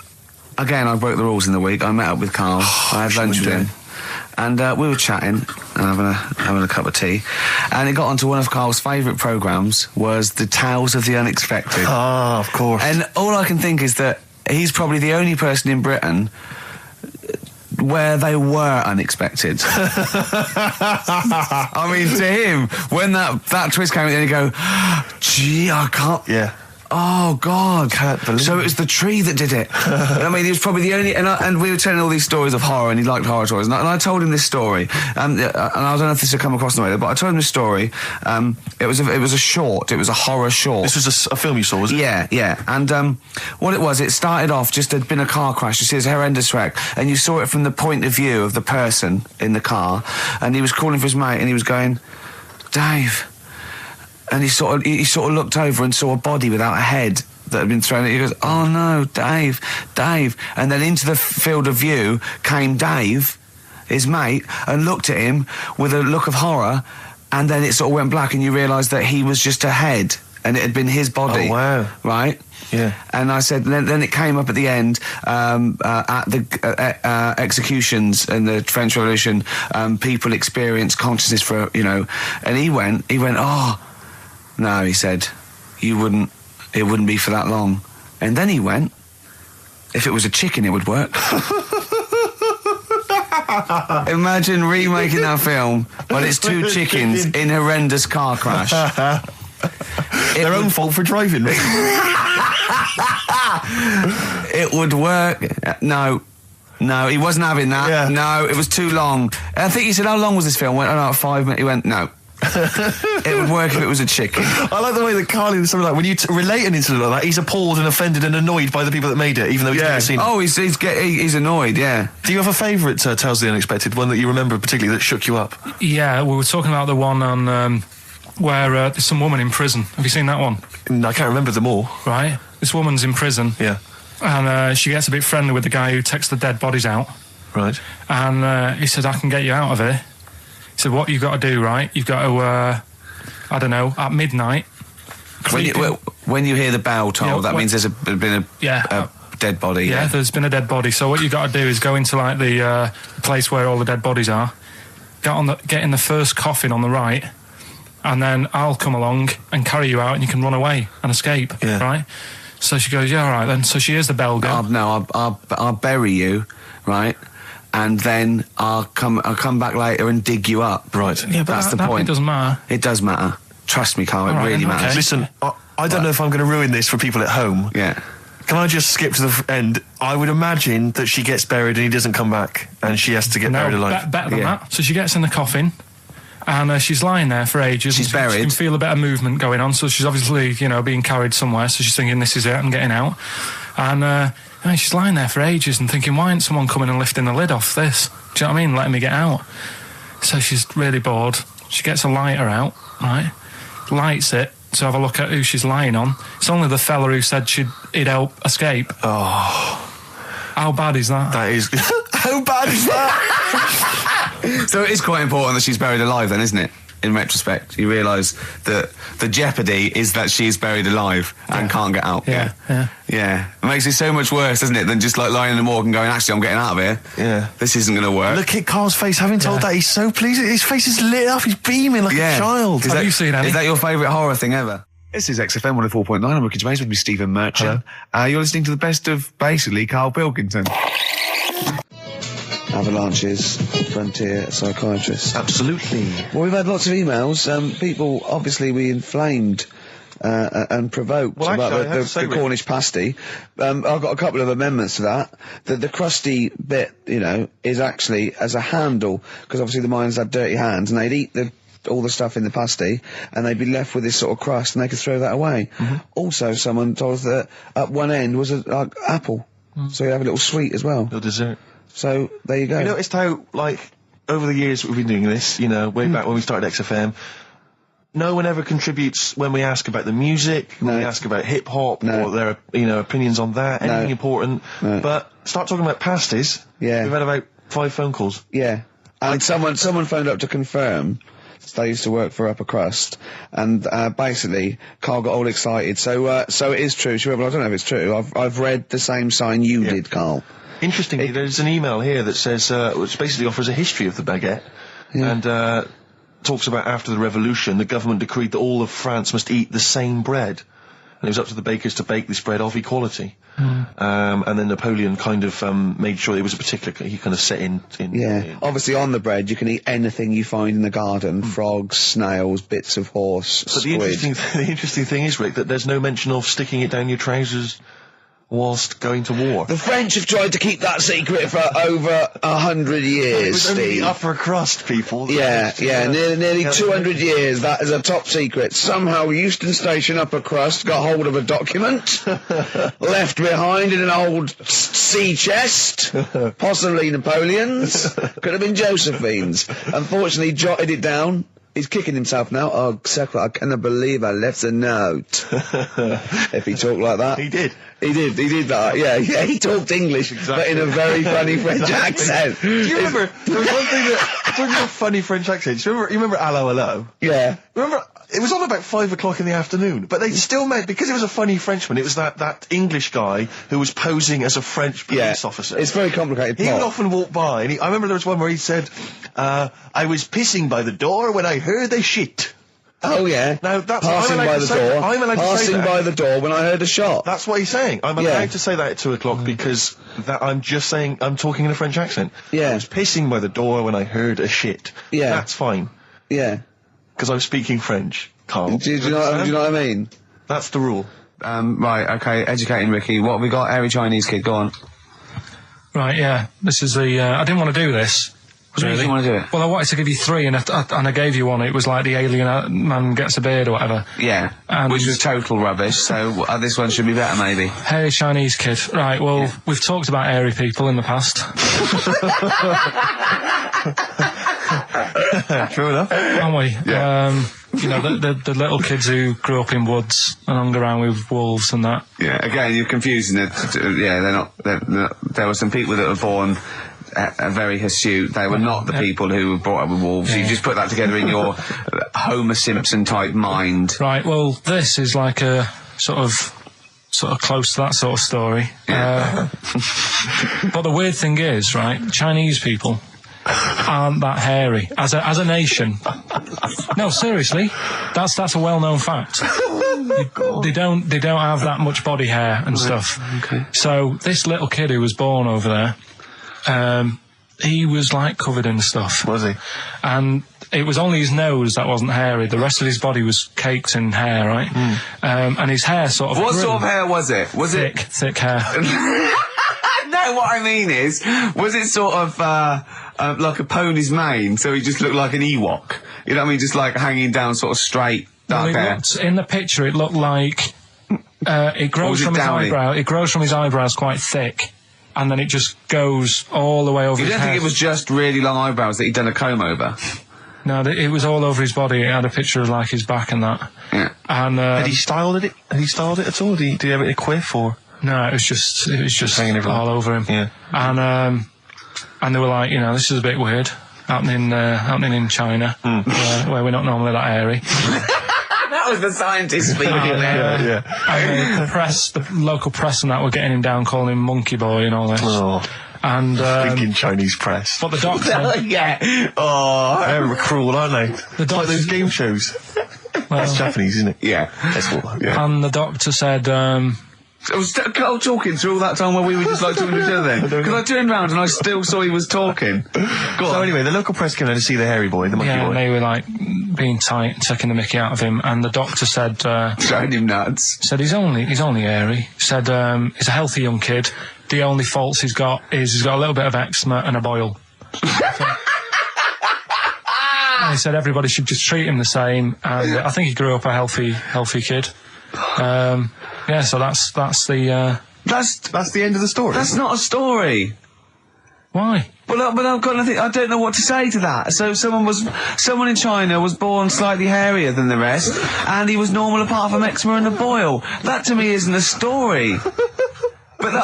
again, I broke the rules in the week. I met up with Carl. I had lunch with him. And we were chatting and having a cup of tea. And it got onto one of Carl's favourite programmes was the Tales of the Unexpected. Ah, of course. And all I can think is that he's probably the only person in Britain where they were unexpected. I mean, to him, when that twist came in, he'd go, gee, I can't... Yeah. Oh, God. Can't believe so it was the tree that did it. I mean, he was probably the only... And we were telling all these stories of horror, and he liked horror stories. And I told him this story. And I don't know if this had come across the way, but I told him this story. It was a short. It was a horror short. This was a film you saw, was it? Yeah, yeah. And what it was, it started off, just there'd been a car crash. You see, it's a horrendous wreck. And you saw it from the point of view of the person in the car. And he was calling for his mate, and he was going, Dave... And he sort of looked over and saw a body without a head that had been thrown. He goes, "Oh no, Dave!" And then into the field of view came Dave, his mate, and looked at him with a look of horror. And then it sort of went black, and you realised that he was just a head, and it had been his body. Oh wow! Right? Yeah. And I said, then it came up at the end at the executions in the French Revolution. People experience consciousness for and he went, oh. No, he said, it wouldn't be for that long. And then he went, if it was a chicken, it would work. Imagine remaking that film, but it's two chickens in horrendous car crash. Their own fault for driving. It would work. No, he wasn't having that. Yeah. No, it was too long. I think he said, how long was this film? I went, oh no, 5 minutes. He went, no. It would work if it was a chicken. I like the way that Carly was something like, when you relate an incident like that, he's appalled and offended and annoyed by the people that made it, even though he's never seen it. Oh, he's annoyed, yeah. Do you have a favourite Tales of the Unexpected, one that you remember particularly that shook you up? Yeah, we were talking about the one on where there's some woman in prison. Have you seen that one? I can't remember them all. Right. This woman's in prison. Yeah. And she gets a bit friendly with the guy who takes the dead bodies out. Right. And he said, I can get you out of here. He said, what you've got to do, right? You've got to, I don't know, at midnight... When you hear the bell toll, that means there's been a dead body. Yeah, there's been a dead body. So what you've got to do is go into, like, the place where all the dead bodies are, get in the first coffin on the right, and then I'll come along and carry you out and you can run away and escape, right? So she goes, yeah, all right then. So she hears the bell go. I'll bury you, right? And then I'll come back later and dig you up. Right. Yeah, but that's the point. It doesn't matter. It does matter. Trust me, Carl, it really matters. Listen, I don't know if I'm going to ruin this for people at home. Yeah. Can I just skip to the end? I would imagine that she gets buried and he doesn't come back, and she has to get buried alive. Better than that. So she gets in the coffin, and she's lying there for ages. She's buried. She can feel a bit of movement going on, so she's obviously, being carried somewhere, so she's thinking, this is it, I'm getting out. And she's lying there for ages and thinking, why isn't someone coming and lifting the lid off this? Do you know what I mean? Letting me get out. So she's really bored. She gets a lighter out, right? Lights it to have a look at who she's lying on. It's only the fella who said he'd help escape. Oh. How bad is that? That is... How bad is that? So it is quite important that she's buried alive then, isn't it? In retrospect, you realise that the jeopardy is that she's buried alive and can't get out. Yeah. It makes it so much worse, doesn't it, than just like lying in the morgue and going, actually, I'm getting out of here. Yeah. This isn't going to work. Look at Carl's face. Having told that, he's so pleased. His face is lit up. He's beaming like a child. Have you seen any? Is that your favourite horror thing ever? This is XFM 104.9. I'm Ricky Gervais with me, Stephen Merchant. You're listening to the best of, basically, Karl Pilkington. Avalanches, frontier psychiatrists. Absolutely. Well, we've had lots of emails. People, obviously, we inflamed and provoked about the Cornish pasty. I've got a couple of amendments to that. The crusty bit, is actually as a handle, because obviously the miners had dirty hands, and they'd eat all the stuff in the pasty, and they'd be left with this sort of crust, and they could throw that away. Mm-hmm. Also, someone told us that at one end was an apple, so you'd have a little sweet as well. A dessert. So, there you go. You noticed how, over the years we've been doing this, way back when we started XFM, no one ever contributes when we ask about the music, when we ask about hip-hop, or their, opinions on that, anything important. But start talking about pasties. Yeah. We've had about 5 phone calls. Yeah. And someone phoned up to confirm. They used to work for Upper Crust, and basically, Carl got all excited. So it is true. Well, I don't know if it's true. I've read the same sign you did, Carl. Interestingly, there's an email here that says, which basically offers a history of the baguette, and talks about after the revolution, the government decreed that all of France must eat the same bread, and it was up to the bakers to bake this bread of equality. And then Napoleon kind of made sure it was a particular, he kind of set in. Obviously on the bread you can eat anything you find in the garden, frogs, snails, bits of horse, but squid. The interesting thing is, Rick, that there's no mention of sticking it down your trousers whilst going to war. The French have tried to keep that secret for over 100 years, It was only Steve. the upper crust people. Nearly 200 years, that is a top secret. Somehow Euston Station upper crust got hold of a document, left behind in an old sea chest, possibly Napoleon's, could have been Josephine's. Unfortunately, jotted it down. He's kicking himself now. Oh, Secretary, I cannot believe I left a note. If he talked like that. He did. He did that, yeah, he talked English, but in a very funny French accent. Do you remember, there was one thing that, talking about funny French accents, you remember Allo Allo? Yeah. Remember, it was on about 5 o'clock in the afternoon, but they still made, because it was a funny Frenchman, it was that English guy who was posing as a French police officer. It's very complicated plot. He would often walk by, and I remember there was one where he said, I was pissing by the door when I heard a shit. Oh yeah. Now that's passing by the door. I'm allowed to say Passing that. by the door when I heard a shot. That's what he's saying. I'm allowed to say that at 2 o'clock because I'm just saying I'm talking in a French accent. Yeah. I was pissing by the door when I heard a shit. Yeah. That's fine. Yeah. Because I'm speaking French, Carl. Do you know what I mean? That's the rule. Right, okay, educating Ricky. What have we got? Airy Chinese kid, go on. Right, yeah. This is the... I didn't want to do this. Really? You didn't want to do it? Well, I wanted to give you 3, and I gave you one. It was like the alien man gets a beard or whatever. Yeah, which was total rubbish, so this one should be better, maybe. Hairy Chinese kid. Right, well, we've talked about airy people in the past. True enough. Aren't we? Yeah. The little kids who grew up in woods and hung around with wolves and that. Yeah, again, you're confusing it. Yeah, they're not, there were some people that were born... very hirsute. They were not the people who were brought up with wolves. Yeah. You just put that together in your Homer Simpson type mind. Right, well, this is like a sort of close to that sort of story. Yeah. But the weird thing is, right, Chinese people aren't that hairy as a nation. No, seriously, that's a well-known fact. They don't have that much body hair and stuff. Okay. So this little kid who was born over there, he was like covered in stuff. Was he? And it was only his nose that wasn't hairy. The rest of his body was caked in hair, right? And his hair sort of What grew. sort of hair was it? Was thick hair. No, what I mean is, was it sort of like a pony's mane, so he just looked like an Ewok? You know what I mean? Just like hanging down sort of straight, dark hair. In the picture, it looked like it grows from his eyebrow. It grows from his eyebrows quite thick, and then it just goes all the way over his head. You don't think it was just really long eyebrows that he'd done a comb over? No, it was all over his body. It had a picture of like his back and that. Yeah. And had he styled it? Had he styled it at all? Did he have any quiff or? No, it was just all over him. Yeah. And they were like, this is a bit weird, happening in China, where we're not normally that airy. That was the scientist speaking there. Yeah. And the local press and that were getting him down, calling him Monkey Boy and all this. Oh. And thinking Chinese press. But the doctor, Yeah. Oh. They're cruel, aren't they? The It's like those game shows. That's Japanese, isn't it? Yeah. That's what. Yeah. and the doctor said, I was talking through all that time while we were just like talking to each other then. Because I turned round and I still saw he was talking. So anyway, the local press came in to see the hairy boy, the monkey boy. and they were like being tight, taking the mickey out of him, and the doctor said, Showing him nuts. said he's only airy. Said he's a healthy young kid. The only faults he's got is he's got a little bit of eczema and a boil. And he said everybody should just treat him the same, and I think he grew up a healthy kid. So that's the That's the end of the story. That's not a story. why. But I've got nothing. I don't know what to say to that. So someone in China was born slightly hairier than the rest, and he was normal apart from eczema and a boil. That to me isn't a story. But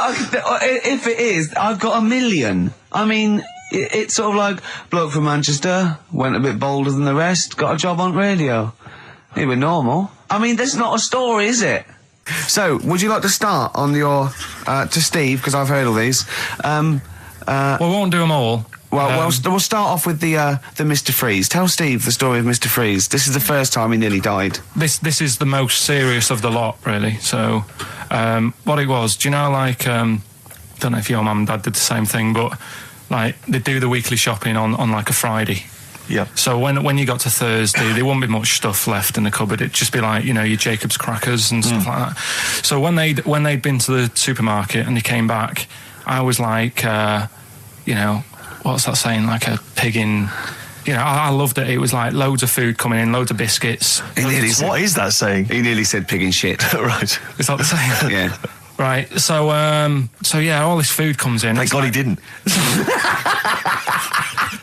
if it is, I've got a million. I mean, it's sort of like bloke from Manchester went a bit bolder than the rest, got a job on radio. He was normal. I mean, that's not a story, is it? So, would you like to start on your to Steve, because I've heard all these. We won't do them all. Well, we'll start off with the Mr. Freeze. Tell Steve the story of Mr. Freeze. This is the first time he nearly died. This is the most serious of the lot, really. So, what it was, do you know, like, don't know if your mum and dad did the same thing, but, like, they do the weekly shopping on like, a Friday. Yeah. So when you got to Thursday, there wouldn't be much stuff left in the cupboard. It'd just be like, your Jacob's crackers and stuff like that. So when they'd been to the supermarket and they came back, I was like, what's that saying? Like a pig in... I loved it. It was like loads of food coming in, loads of biscuits. What is that saying? He nearly said pig in shit. Right. Is that the saying? Yeah. Right. So yeah, all this food comes in. Thank God he didn't.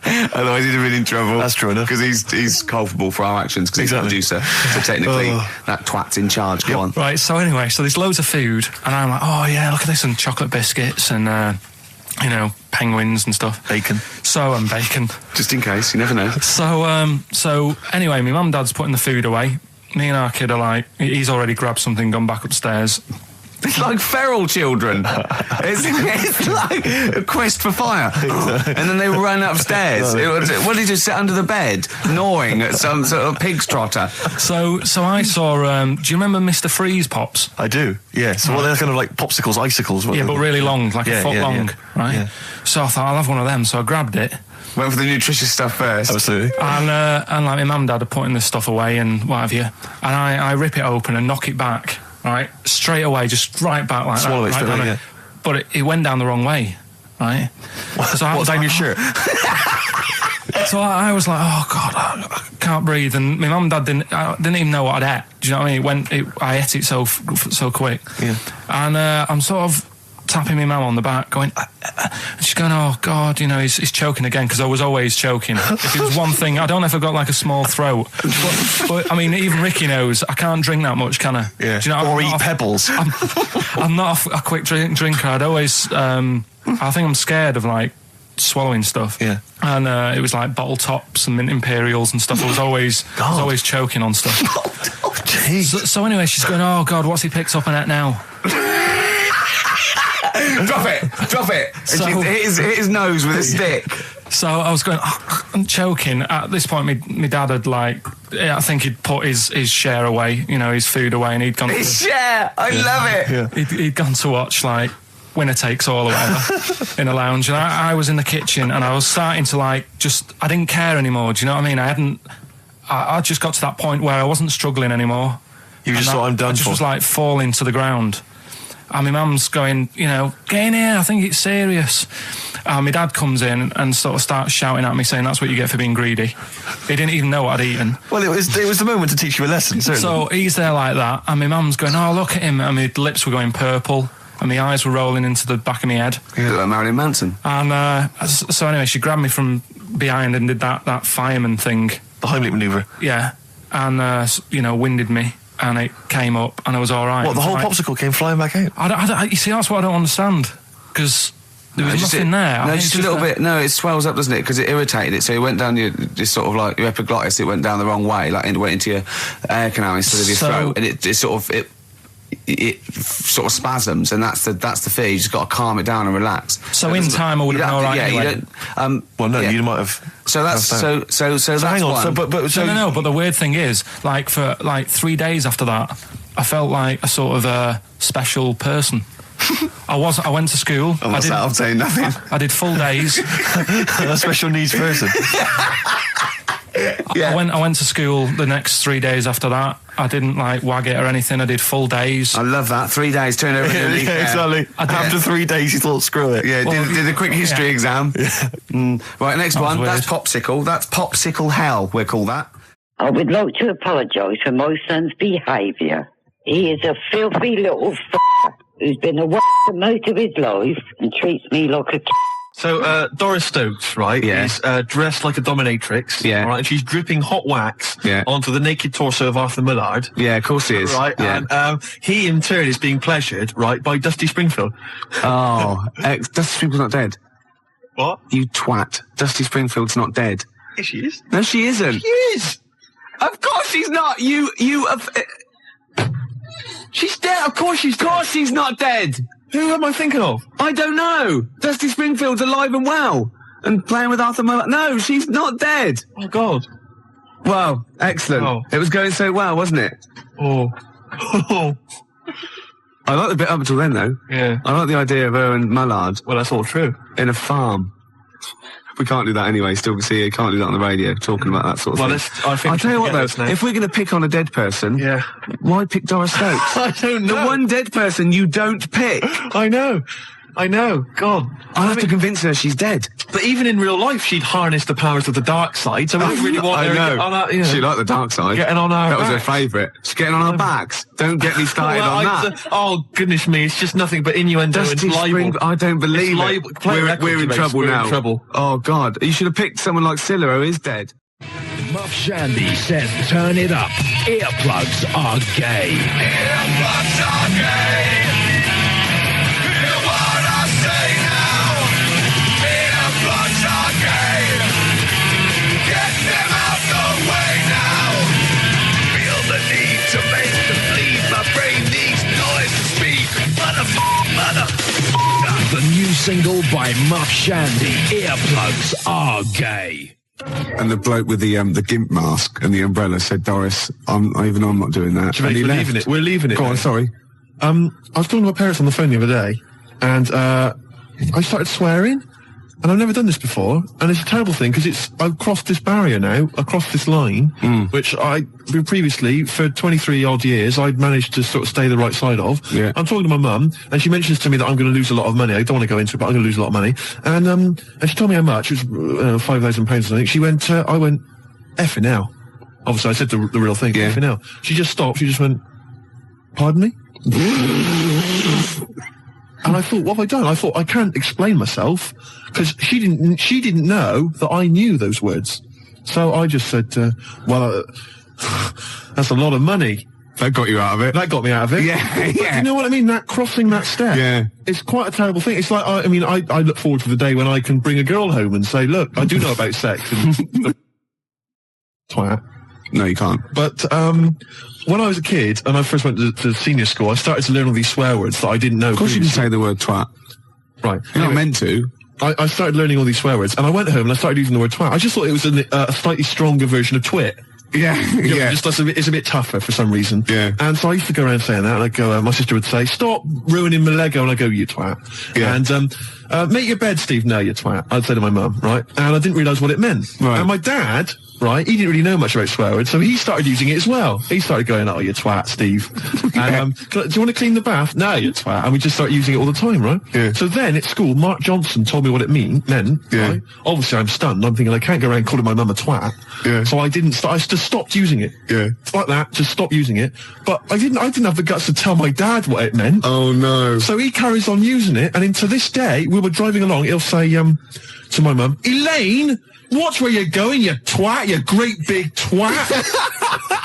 Otherwise he'd have been in trouble. That's true enough. Because he's culpable for our actions, because Exactly. he's the producer. So technically, that twat's in charge. Go on. Right, so anyway, there's loads of food, and I'm like, oh yeah, look at this, and chocolate biscuits, and, penguins and stuff. Bacon. And bacon. Just in case, you never know. So anyway, my mum and dad's putting the food away. Me and our kid are like, he's already grabbed something, gone back upstairs. It's like feral children. It's like a quest for fire. And then they ran upstairs. What did he just sit under the bed, gnawing at some sort of pig's trotter? So I saw, do you remember Mr. Freeze Pops? I do, yeah. So they're kind of like popsicles, icicles. Yeah, but really long, like a foot long, right? Yeah. So I thought, I'll have one of them, so I grabbed it. Went for the nutritious stuff first. Absolutely. And like my mum and dad are putting this stuff away and what have you. And I rip it open and knock it back. Right, straight away, just right back like Swallow that. it, Right, yeah. But it went down the wrong way, right? So What's down your shirt? So I was like, oh God, I can't breathe. And my mum and dad didn't even know what I'd ate. Do you know what I mean? I ate it so quick. Yeah. And I'm sort of tapping my mum on the back, going, and she's going, oh God, he's choking again, because I was always choking. If it was one thing, I don't know if I've got like a small throat, but I mean, even Ricky knows I can't drink that much, can I? Yeah. Do you know, or eat pebbles. I'm not a quick drinker. I'd always, I think I'm scared of like swallowing stuff. Yeah. And it was like bottle tops and mint imperials and stuff. I was always choking on stuff. So anyway, she's going, oh God, what's he picked up on that now? Drop it. So, hit his nose with a stick. So I was going, I'm choking. At this point, my dad had I think he'd put his share away, his food away, and he'd gone His share! I love it! Yeah. He'd gone to watch, winner takes all or whatever in a lounge, and I was in the kitchen, and I was starting to I didn't care anymore. Do you know what I mean? I just got to that point where I wasn't struggling anymore. You just thought, I'm done. I just was like falling to the ground. And my mum's going, you know, get in here, I think it's serious. And my dad comes in and sort of starts shouting at me, saying that's what you get for being greedy. He didn't even know what I'd eaten. Well, it was the moment to teach you a lesson, certainly. So he's there like that, and my mum's going, oh, look at him, and my lips were going purple, and my eyes were rolling into the back of my head. You look like Marilyn Manson. And so anyway, she grabbed me from behind and did that fireman thing. The Heimlich manoeuvre. Yeah. And, you know, winded me. And it came up, and I was all right. What, the whole popsicle came flying back out? You see, that's what I don't understand. Because there was nothing there. No, just a little bit. No, it swells up, doesn't it? Because it irritated it. So it went down your sort of like your epiglottis. It went down the wrong way, like it went into your air canal instead of your throat, and it sort of spasms, and that's the fear. You just got to calm it down and relax. So in time, I would have been all right. Yeah, anyway. you don't. Well, no, you might have. So that's so that's hang on. one. No. But the weird thing is, like for 3 days after that, I felt like a sort of special person. I went to school. I'm saying nothing. I did full days. A special needs person. Yeah. I went to school the next 3 days after that. I didn't wag it or anything. I did full days. I love that. 3 days, turn over yeah, exactly. After 3 days, you thought, screw it. Yeah, did a quick history exam. Yeah. Right, next one. Weird. That's Popsicle. That's Popsicle Hell, we'll call that. I would like to apologise for my son's behaviour. He is a filthy little who's been a most of his life and treats me like a So, Doris Stokes, right, is dressed like a dominatrix, right, and she's dripping hot wax onto the naked torso of Arthur Millard. Yeah, of course he is. Right, and he, in turn, is being pleasured, right, by Dusty Springfield. Oh, Dusty Springfield's not dead. What? You twat. Dusty Springfield's not dead. Yes, she is. No, she isn't. She is! Of course she's not! She's dead, of course she's dead. Of course she's not dead! Who am I thinking of? I don't know. Dusty Springfield's alive and well. And playing with Arthur Millard. No, she's not dead. Oh, God. Well, excellent. Oh. It was going so well, wasn't it? Oh. I like the bit up until then, though. Yeah. I like the idea of her and Millard. Well, that's all true. In a farm. We can't do that anyway. Still see you can't do that on the radio, talking about that sort of thing. I think I'll tell you what, though. If we're going to pick on a dead person, why pick Doris Stokes? I don't know. The one dead person you don't pick. I know. God. I'll have to convince her she's dead. But even in real life, she'd harness the powers of the dark side, so we don't really want her to get on our, She liked the dark side. Getting on our That was her backs. favourite. She's getting on our backs. Don't get me started on that. Oh, goodness me, it's just nothing but innuendo Dusty and libel. I don't believe it. We're in trouble now. We're in trouble. Oh, God. You should have picked someone like Scylla, who is dead. Muff Shandy says turn it up. Earplugs are gay. Earplugs are gay. Hear what I say now. Earplugs are gay. Get them out the way now. Feel the need to make them bleed. My brain needs noise to speak. Mother. The new single by Muff Shandy, Earplugs are gay. And the bloke with the gimp mask and the umbrella said, Doris, I'm not doing that. We're leaving it. We're leaving it. Go on, sorry. I was talking to my parents on the phone the other day, and I started swearing, and I've never done this before, and it's a terrible thing because I've crossed this barrier now, across this line, which I previously for 23 odd years I'd managed to sort of stay the right side of. Yeah. I'm talking to my mum, and she mentions to me that I'm going to lose a lot of money. I don't want to go into it, but I'm going to lose a lot of money. And she told me how much. It was £5,000 or something. She went, I went, effing now. Obviously, I said the real thing. Yeah. Effing now. She just stopped. She just went, pardon me. And I thought, what have I done? I thought, I can't explain myself, because she didn't know that I knew those words. So I just said, that's a lot of money. That got you out of it. That got me out of it. Yeah, But yeah. you know what I mean? That crossing that step. Yeah. It's quite a terrible thing. It's like, I look forward to the day when I can bring a girl home and say, look, I do know about sex. And twat. No, you can't. But when I was a kid and I first went to senior school, I started to learn all these swear words that I didn't know. Of course you can say the word twat. Right. You're not meant to. I started learning all these swear words, and I went home and I started using the word twat. I just thought it was a slightly stronger version of twit. Yeah, You know, just it's a bit tougher for some reason. Yeah. And so I used to go around saying that, and I'd go, my sister would say, stop ruining my Lego, and I'd go, you twat. Yeah. And, make your bed, Steve, no, you twat. I'd say to my mum, right? And I didn't realise what it meant. Right. And my dad, right, he didn't really know much about swear words, so he started using it as well. He started going, oh, you twat, Steve. And, do you want to clean the bath? No, you twat. And we just started using it all the time, right? Yeah. So then, at school, Mark Johnson told me what it meant. Yeah. Right? Obviously, I'm stunned. I'm thinking, I can't go around calling my mum a twat. Yeah. So I didn't I just stopped using it. Yeah. Like that, just stop using it. But I didn't have the guts to tell my dad what it meant. Oh, no. So he carries on using it, and to this day, we were driving along, he'll say, to my mum, Elaine, watch where you're going, you twat, you great big twat.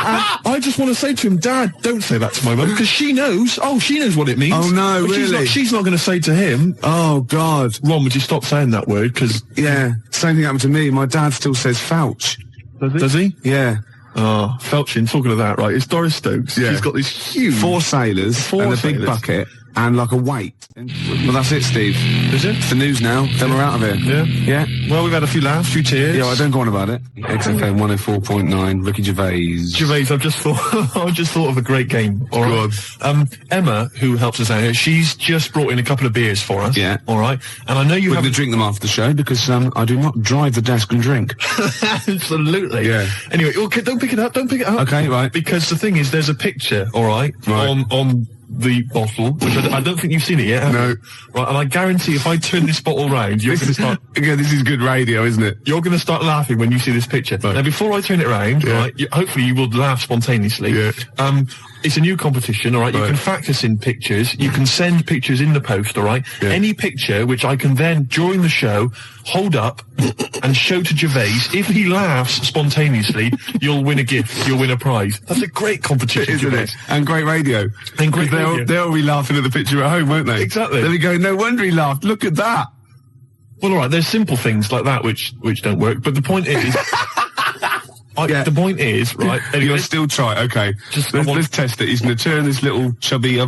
And I just want to say to him, Dad, don't say that to my mum, because she knows what it means. Oh, no, but really? She's not going to say to him, Oh, God. Ron, would you stop saying that word, because... Yeah, same thing happened to me. My dad still says Fouch. Does he? Yeah. Oh, Felchin, talking of that, right, it's Doris Stokes. Yeah. She's got this huge... 4 sailors and a big bucket and like a weight. Well, that's it, Steve. Is it? It's the news now. Then we're out of here. Yeah? Yeah. Well, we've had a few laughs, a few tears. Yeah, I don't go on about it. XFM 104.9, Ricky Gervais. Gervais, I've just thought of a great game. All right. Emma, who helps us out here, she's just brought in a couple of beers for us. Yeah. All right. And I know you We're have going to drink them after the show because I do not drive the desk and drink. Absolutely. Yeah. Anyway, okay, don't pick it up. Okay, right. Because the thing is, there's a picture, all right, on the bottle, which I don't think you've seen it yet, have you? Right, and I guarantee if I turn this bottle round, you're going to start... Again, this is good radio, isn't it? You're going to start laughing when you see this picture. Right. Now, before I turn it round, right, hopefully you will laugh spontaneously. Yeah. It's a new competition, all right? You can fact us in pictures. You can send pictures in the post, all right? Yeah. Any picture which I can then, during the show, hold up and show to Gervais. If he laughs spontaneously, you'll win a gift. You'll win a prize. That's a great competition, isn't Gervais. it? And great radio. And great radio. They'll be laughing at the picture at home, won't they? Exactly. They'll be going, no wonder he laughed. Look at that. Well, all right, there's simple things like that which don't work. But the point is... The point is, right... You're going to still try, okay. Let's test it. He's going to turn this little chubby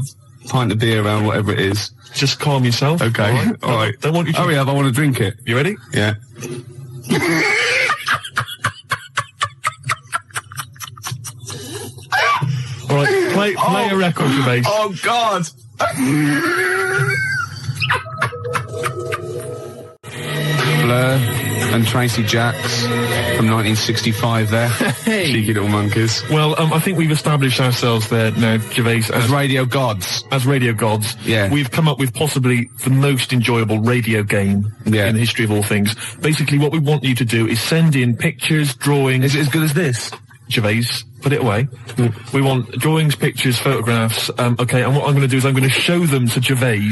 pint of beer around, whatever it is. Just calm yourself. Okay, all right. Don't want you to... Hurry up, I want to drink it. You ready? Yeah. All right, play a record, Gervais. Oh, God. Blur and Tracy Jacks from 1965 there. Hey. Cheeky little monkeys. Well, I think we've established ourselves there now, Gervais, as radio gods. As radio gods. Yeah. We've come up with possibly the most enjoyable radio game in the history of all things. Basically, what we want you to do is send in pictures, drawings... Is it as good as this? Gervais, put it away. We want drawings, pictures, photographs. Okay, and what I'm going to do is I'm going to show them to Gervais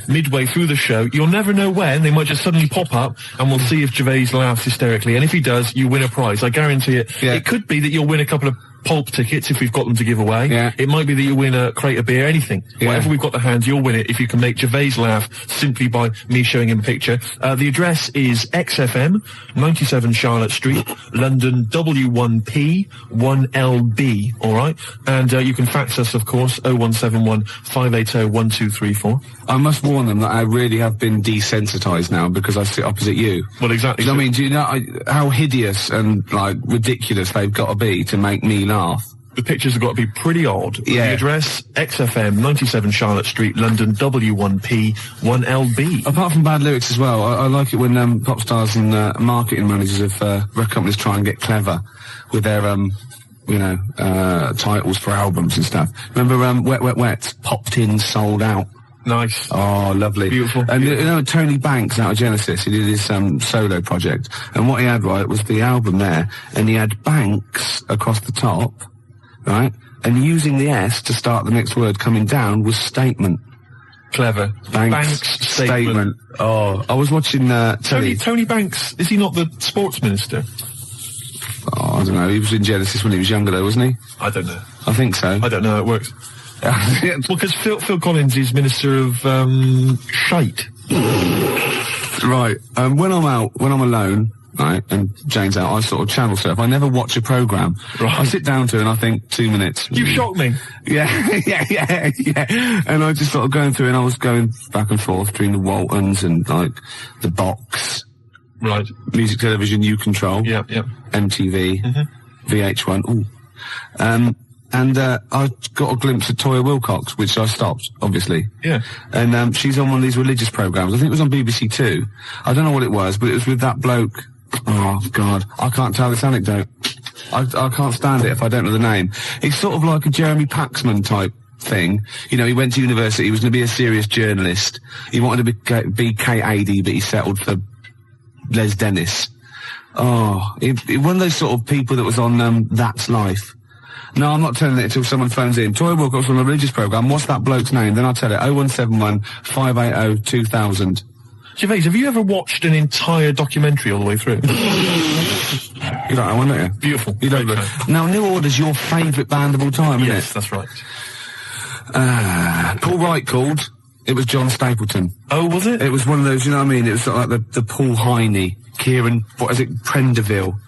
midway through the show. You'll never know when. They might just suddenly pop up, and we'll see if Gervais laughs hysterically. And if he does, you win a prize. I guarantee it. Yeah. It could be that you'll win a couple of pulp tickets if we've got them to give away. Yeah. It might be that you win a crate of beer, anything. Yeah. Whatever we've got to hand, you'll win it if you can make Gervais laugh simply by me showing him a picture. The address is XFM, 97 Charlotte Street, London W1P 1LB, alright? And you can fax us, of course, 0171 580 1234. I must warn them that I really have been desensitised now because I sit opposite you. Well, exactly. I mean, do you know how hideous and, like, ridiculous they've got to be to make me laugh? The pictures have got to be pretty odd. Yeah. The address, XFM, 97 Charlotte Street, London, W1P 1LB. Apart from bad lyrics as well, I like it when pop stars and marketing managers of record companies try and get clever with their, titles for albums and stuff. Remember Wet, Wet, Wet? Popped in, sold out. Nice. Oh, lovely. Beautiful. And you know, Tony Banks out of Genesis, he did his solo project. And what he had, right, was the album there, and he had Banks across the top, right? And using the S to start the next word coming down was statement. Clever. Banks statement. Oh, I was watching Tony Banks, is he not the sports minister? Oh, I don't know. He was in Genesis when he was younger, though, wasn't he? I don't know. I think so. I don't know how it works. Well, because Phil Collins is Minister of Shite. Right. When I'm alone, right, and Jane's out, I sort of channel surf. I never watch a programme. Right. I sit down to it and I think 2 minutes. You shocked me. Yeah, yeah. And I just sort of going through and I was going back and forth between the Waltons and, like, the Box. Right. Music Television, You Control. Yeah. MTV. Mm-hmm. VH1. Ooh. And I got a glimpse of Toyah Wilcox, which I stopped, obviously. Yeah. And she's on one of these religious programmes. I think it was on BBC Two. I don't know what it was, but it was with that bloke. Oh, God. I can't tell this anecdote. I can't stand it if I don't know the name. It's sort of like a Jeremy Paxman type thing. You know, he went to university, he was going to be a serious journalist. He wanted to be KAD, but he settled for Les Dennis. Oh, one of those sort of people that was on That's Life. No, I'm not telling it until someone phones in. Toyah Wilcox on a religious programme. What's that bloke's name? Then I'll tell it. 0171 580 2000. Gervais, have you ever watched an entire documentary all the way through? You don't know one, don't you? Beautiful. You don't look. Now, New Order's your favourite band of all time, isn't it? Yes, that's right. Paul Wright called. It was John Stapleton. Oh, was it? It was one of those, you know what I mean? It was sort of like the Paul Heine, Kieran, what is it, Prendeville,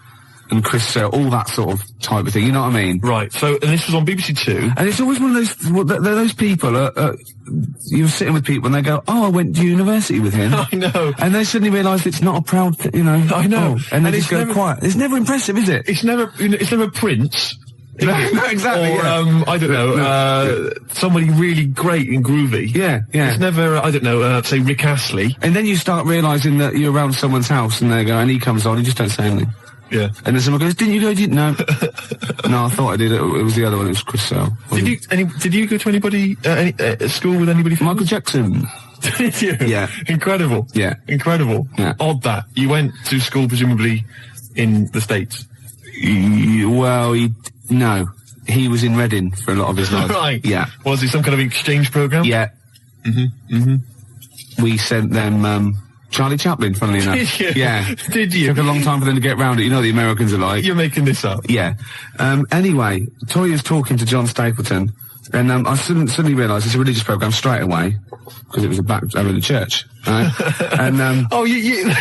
and Chris Sale, all that sort of type of thing, you know what I mean? Right, so, and this was on BBC Two. And it's always one of those, those people, you're sitting with people and they go, oh, I went to university with him. I know. And they suddenly realise it's not a proud, you know. I know. Oh, and they just go quiet. It's never impressive, is it? It's never Prince. No, exactly. Or, yeah. I don't know, somebody really great and groovy. Yeah, yeah. It's never, I don't know, say Rick Astley. And then you start realising that you're around someone's house and they go, and he comes on, you just don't say anything. Yeah. And then someone goes, didn't you go? No. No, I thought I did. It was the other one. It was Chris Sale. Did you go to anybody, school with anybody? Michael Jackson. Did you? Yeah. Incredible. Yeah. Incredible. Yeah. Odd that. You went to school presumably in the States. Well, no. He was in Reading for a lot of his life. Right. Yeah. Was it some kind of exchange program? Yeah. We sent them, Charlie Chaplin, funnily enough. Did you? Yeah. Did you? Took a long time for them to get round it. You know what the Americans are like. You're making this up. Yeah. Anyway, Toyah's talking to John Stapleton, and I suddenly realised it's a religious programme straight away, because it was over the church, right? And, oh,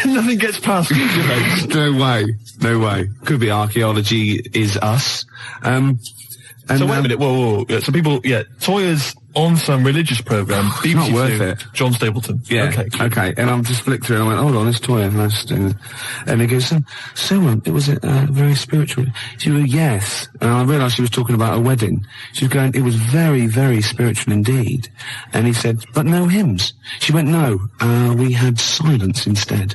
nothing gets past you, mate. No way. Could be archaeology is us. So wait a minute, whoa. Yeah, so people, Toyah's on some religious programme. It's not worth it. John Stapleton. Yeah. Okay. And I'm just flicked through and I went, hold on, it's Toyah. And he goes, it was very spiritual. She went, yes. And I realised she was talking about a wedding. She was going, it was very, very spiritual indeed. And he said, but no hymns. She went, no, we had silence instead.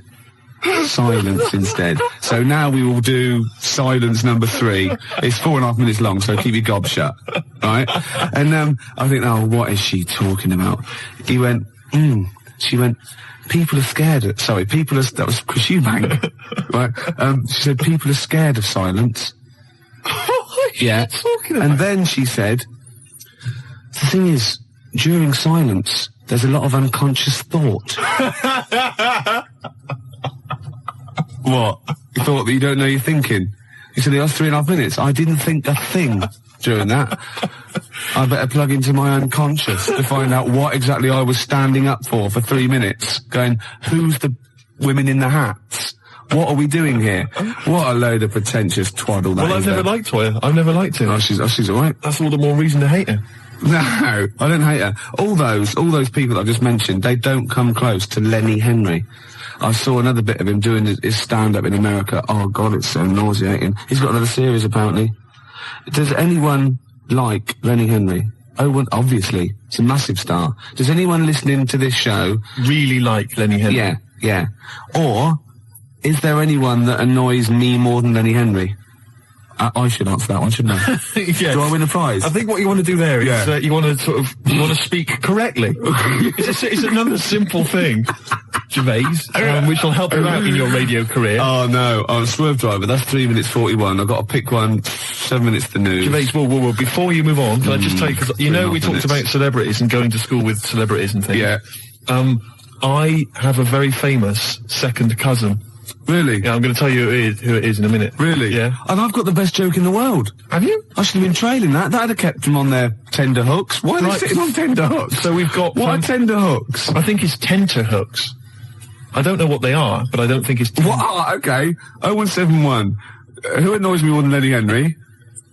Silence instead. So now we will do silence number 3. It's 4.5 minutes long, so keep your gob shut, right? And I think, oh, what is she talking about? He went, She went, people are scared of, that was Chris Eubank, right? She said, people are scared of silence. What are you talking about? And then she said, the thing is, during silence, there's a lot of unconscious thought. What? You thought that you don't know you're thinking? You said, that's 3.5 minutes. I didn't think a thing during that. I better plug into my unconscious to find out what exactly I was standing up for 3 minutes. Going, who's the women in the hats? What are we doing here? What a load of pretentious twaddle that is. Well, I've never liked Toyah. I've never liked her. Oh, she's alright. That's all the more reason to hate her. No, I don't hate her. All those people I just mentioned, they don't come close to Lenny Henry. I saw another bit of him doing his stand-up in America. Oh, God, it's so nauseating. He's got another series, apparently. Does anyone like Lenny Henry? Oh, well, obviously. It's a massive star. Does anyone listening to this show really like Lenny Henry? Yeah. Or, is there anyone that annoys me more than Lenny Henry? I should answer that one, shouldn't I? Yes. Do I win a prize? I think what you want to do there is you want to speak correctly. It's another simple thing, Gervais, which will help you out in your radio career. Oh no, I'm a swerve driver. That's 3 minutes 41. I've got to pick one. 7 minutes to the news. Gervais, whoa. Before you move on, can I just tell you, because we talked about celebrities and going to school with celebrities and things. Yeah. I have a very famous second cousin. Really? Yeah, I'm going to tell you who it is in a minute. Really? Yeah. And I've got the best joke in the world. Have you? I should have been trailing that. That'd have kept them on their tender hooks. Why are they sitting on tender hooks? So we've got... What are tender hooks? I think it's tenter hooks. I don't know what they are, but I don't think it's... What? Oh, okay. 0171. Who annoys me more than Lenny Henry?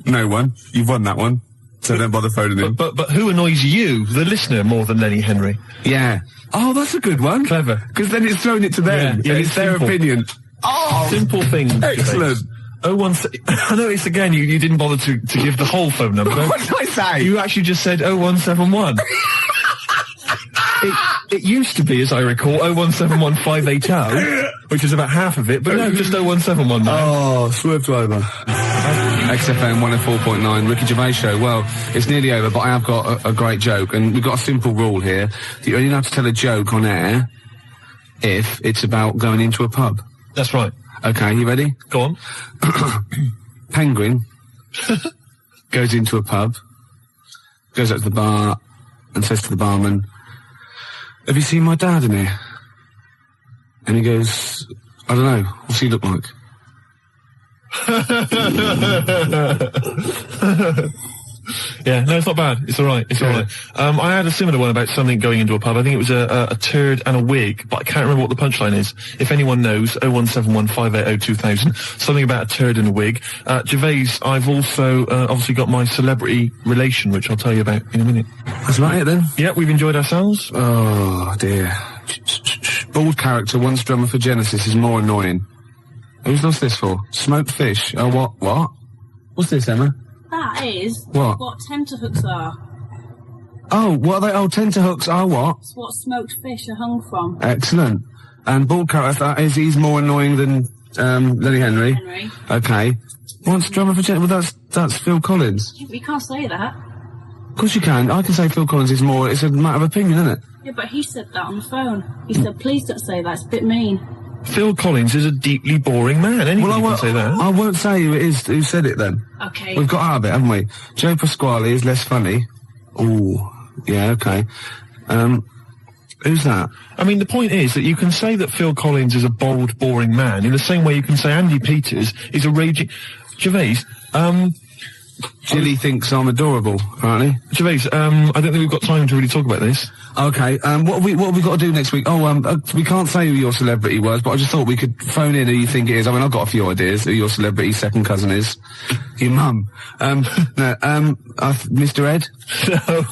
No one. You've won that one. So don't bother phoning him. But who annoys you, the listener, more than Lenny Henry? Yeah. Oh, that's a good one. Clever. Because then it's thrown it to them. Yeah, and it's their opinion. Oh! Simple thing. Excellent. I noticed again you didn't bother to give the whole phone number. What did I say? You actually just said 0171. It used to be, as I recall, 0171580, which is about half of it, but no, just 0171 now. Oh, swerved over. XFM 104.9, Ricky Gervais show. Well, it's nearly over, but I have got a great joke, and we've got a simple rule here. You only have to tell a joke on air if it's about going into a pub. That's right. Okay, you ready? Go on. Penguin goes into a pub, goes up to the bar, and says to the barman, "Have you seen my dad in here?" And he goes, "I don't know, what's he look like?" Yeah, no, it's not bad. It's alright. It's alright. I had a similar one about something going into a pub. I think it was a turd and a wig, but I can't remember what the punchline is. If anyone knows, 01715802000, something about a turd and a wig. Gervais, I've also obviously got my celebrity relation, which I'll tell you about in a minute. That's about it then? Yeah, we've enjoyed ourselves. Oh, dear. Bald character, once drummer for Genesis, is more annoying. Who's lost this for? Smoked fish. Oh, what? What's this, Emma? That is what tenterhooks are. Oh, what are they? Oh, tenterhooks are what? It's what smoked fish are hung from. Excellent. And bald character, that is, he's more annoying than Lenny Henry. Okay. Once drummer for Genesis, well, that's Phil Collins. You can't say that. Of course you can. I can say Phil Collins is more, it's a matter of opinion, isn't it? Yeah, but he said that on the phone. He said, "Please don't say that, it's a bit mean." Phil Collins is a deeply boring man. Anybody can say that. I won't say who it is who said it then. Okay. We've got our bit, haven't we? Joe Pasquale is less funny. Ooh, yeah, okay. Who's that? I mean, the point is that you can say that Phil Collins is a bold, boring man in the same way you can say Andy Peters is a raging... Gervais, Jilly thinks I'm adorable, apparently. Gervais, I don't think we've got time to really talk about this. Okay, what have we got to do next week? Oh, we can't say who your celebrity was, but I just thought we could phone in who you think it is. I mean, I've got a few ideas who your celebrity second cousin is. Your mum. Mr. Ed? No.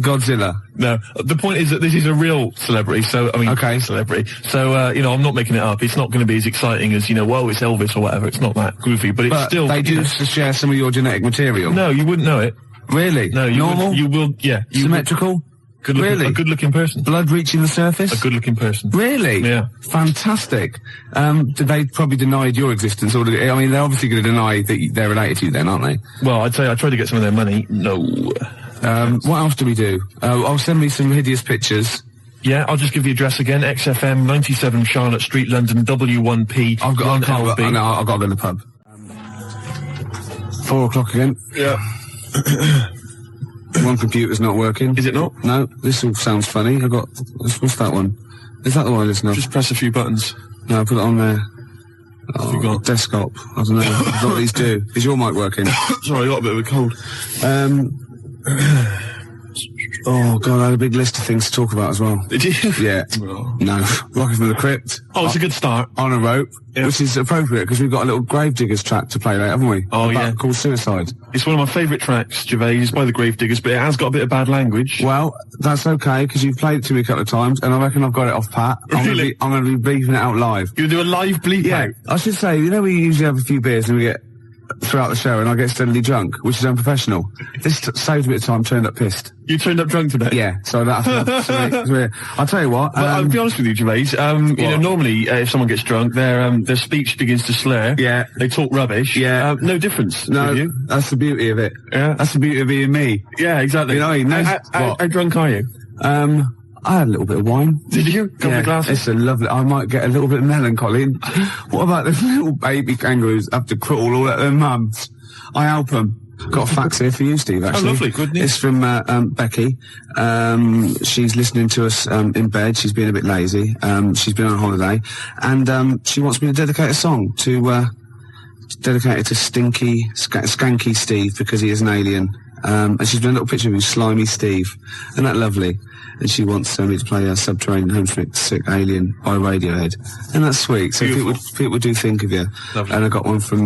Godzilla? No. The point is that this is a real celebrity, so, I mean... Okay. Celebrity. So, I'm not making it up. It's not going to be as exciting as, whoa, it's Elvis or whatever. It's not that goofy, but it's still... they do share some of your genetic material? No, you wouldn't know it. Really? No, Normal? You will, yeah. Symmetrical? Really? A good-looking person. Blood reaching the surface? A good-looking person. Really? Yeah. Fantastic. They probably denied your existence, or I mean, they're obviously going to deny that they're related to you then, aren't they? Well, I'd say I tried to get some of their money. No. What else do we do? I'll send me some hideous pictures. Yeah, I'll just give the address again. XFM, 97 Charlotte Street, London, W1P. I've got to go to the pub. 4 o'clock again. Yeah. One computer's not working. Is it not? No, this all sounds funny. What's that one? Is that the one I listen to? Just press a few buttons. No, I put it on there. Oh, desktop. I don't know. I don't know what these do. Is your mic working? Sorry, I got a bit of a cold. Oh, God, I had a big list of things to talk about as well. Did you? Yeah. Oh. No. Rocking from the Crypt. Oh, it's a good start. On a rope, which is appropriate because we've got a little Gravediggers track to play later, haven't we? Oh, yeah. Called Suicide. It's one of my favourite tracks, Gervais, by the Gravediggers, but it has got a bit of bad language. Well, that's okay, because you've played it to me a couple of times, and I reckon I've got it off pat. Really? I'm going to be bleeping it out live. You'll do a live bleep out? I should say, we usually have a few beers and we get throughout the show and I get steadily drunk, which is unprofessional. This saved a bit of time, turned up pissed. You turned up drunk today? Yeah, so that's I'll tell you what. I'll be honest with you, Gervais. Normally, if someone gets drunk, their speech begins to slur. Yeah. They talk rubbish. Yeah. No difference. No, with you. That's the beauty of it. Yeah. That's the beauty of being me. Yeah, exactly. You know what I mean? How drunk are you? I had a little bit of wine. Did you? Couple of glasses? It's a lovely... I might get a little bit melancholy. What about the little baby kangaroos have to crawl all at their mums? I help them. Got a fax here for you, Steve, actually. Oh, lovely. Good news. It's from Becky. She's listening to us in bed. She's been a bit lazy. She's been on holiday. And she wants me to dedicate a song to... dedicate it to Skanky Steve, because he is an alien. And she's done a little picture of him, Slimy Steve. Isn't that lovely? And she wants me to play Subterranean Homesick Alien by Radiohead. And that's sweet. So people do think of you. Lovely. And I got one from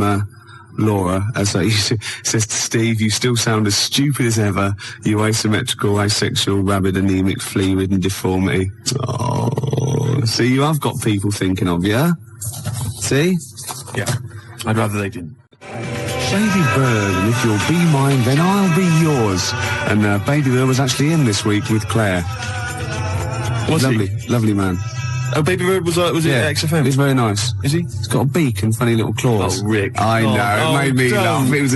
Laura, as says to Steve, you still sound as stupid as ever, you asymmetrical, asexual, rabid, anemic, flea-ridden deformity. Oh, see, you have got people thinking of you. See? Yeah. I'd rather they didn't. Baby Bird, and if you'll be mine, then I'll be yours. And Baby Bird was actually in this week with Claire. Was lovely, he? Lovely man. Oh, Baby Bird was it at XFM? He's very nice. Is he? He's got a beak and funny little claws. Oh, Rick. I know, it made me laugh. It was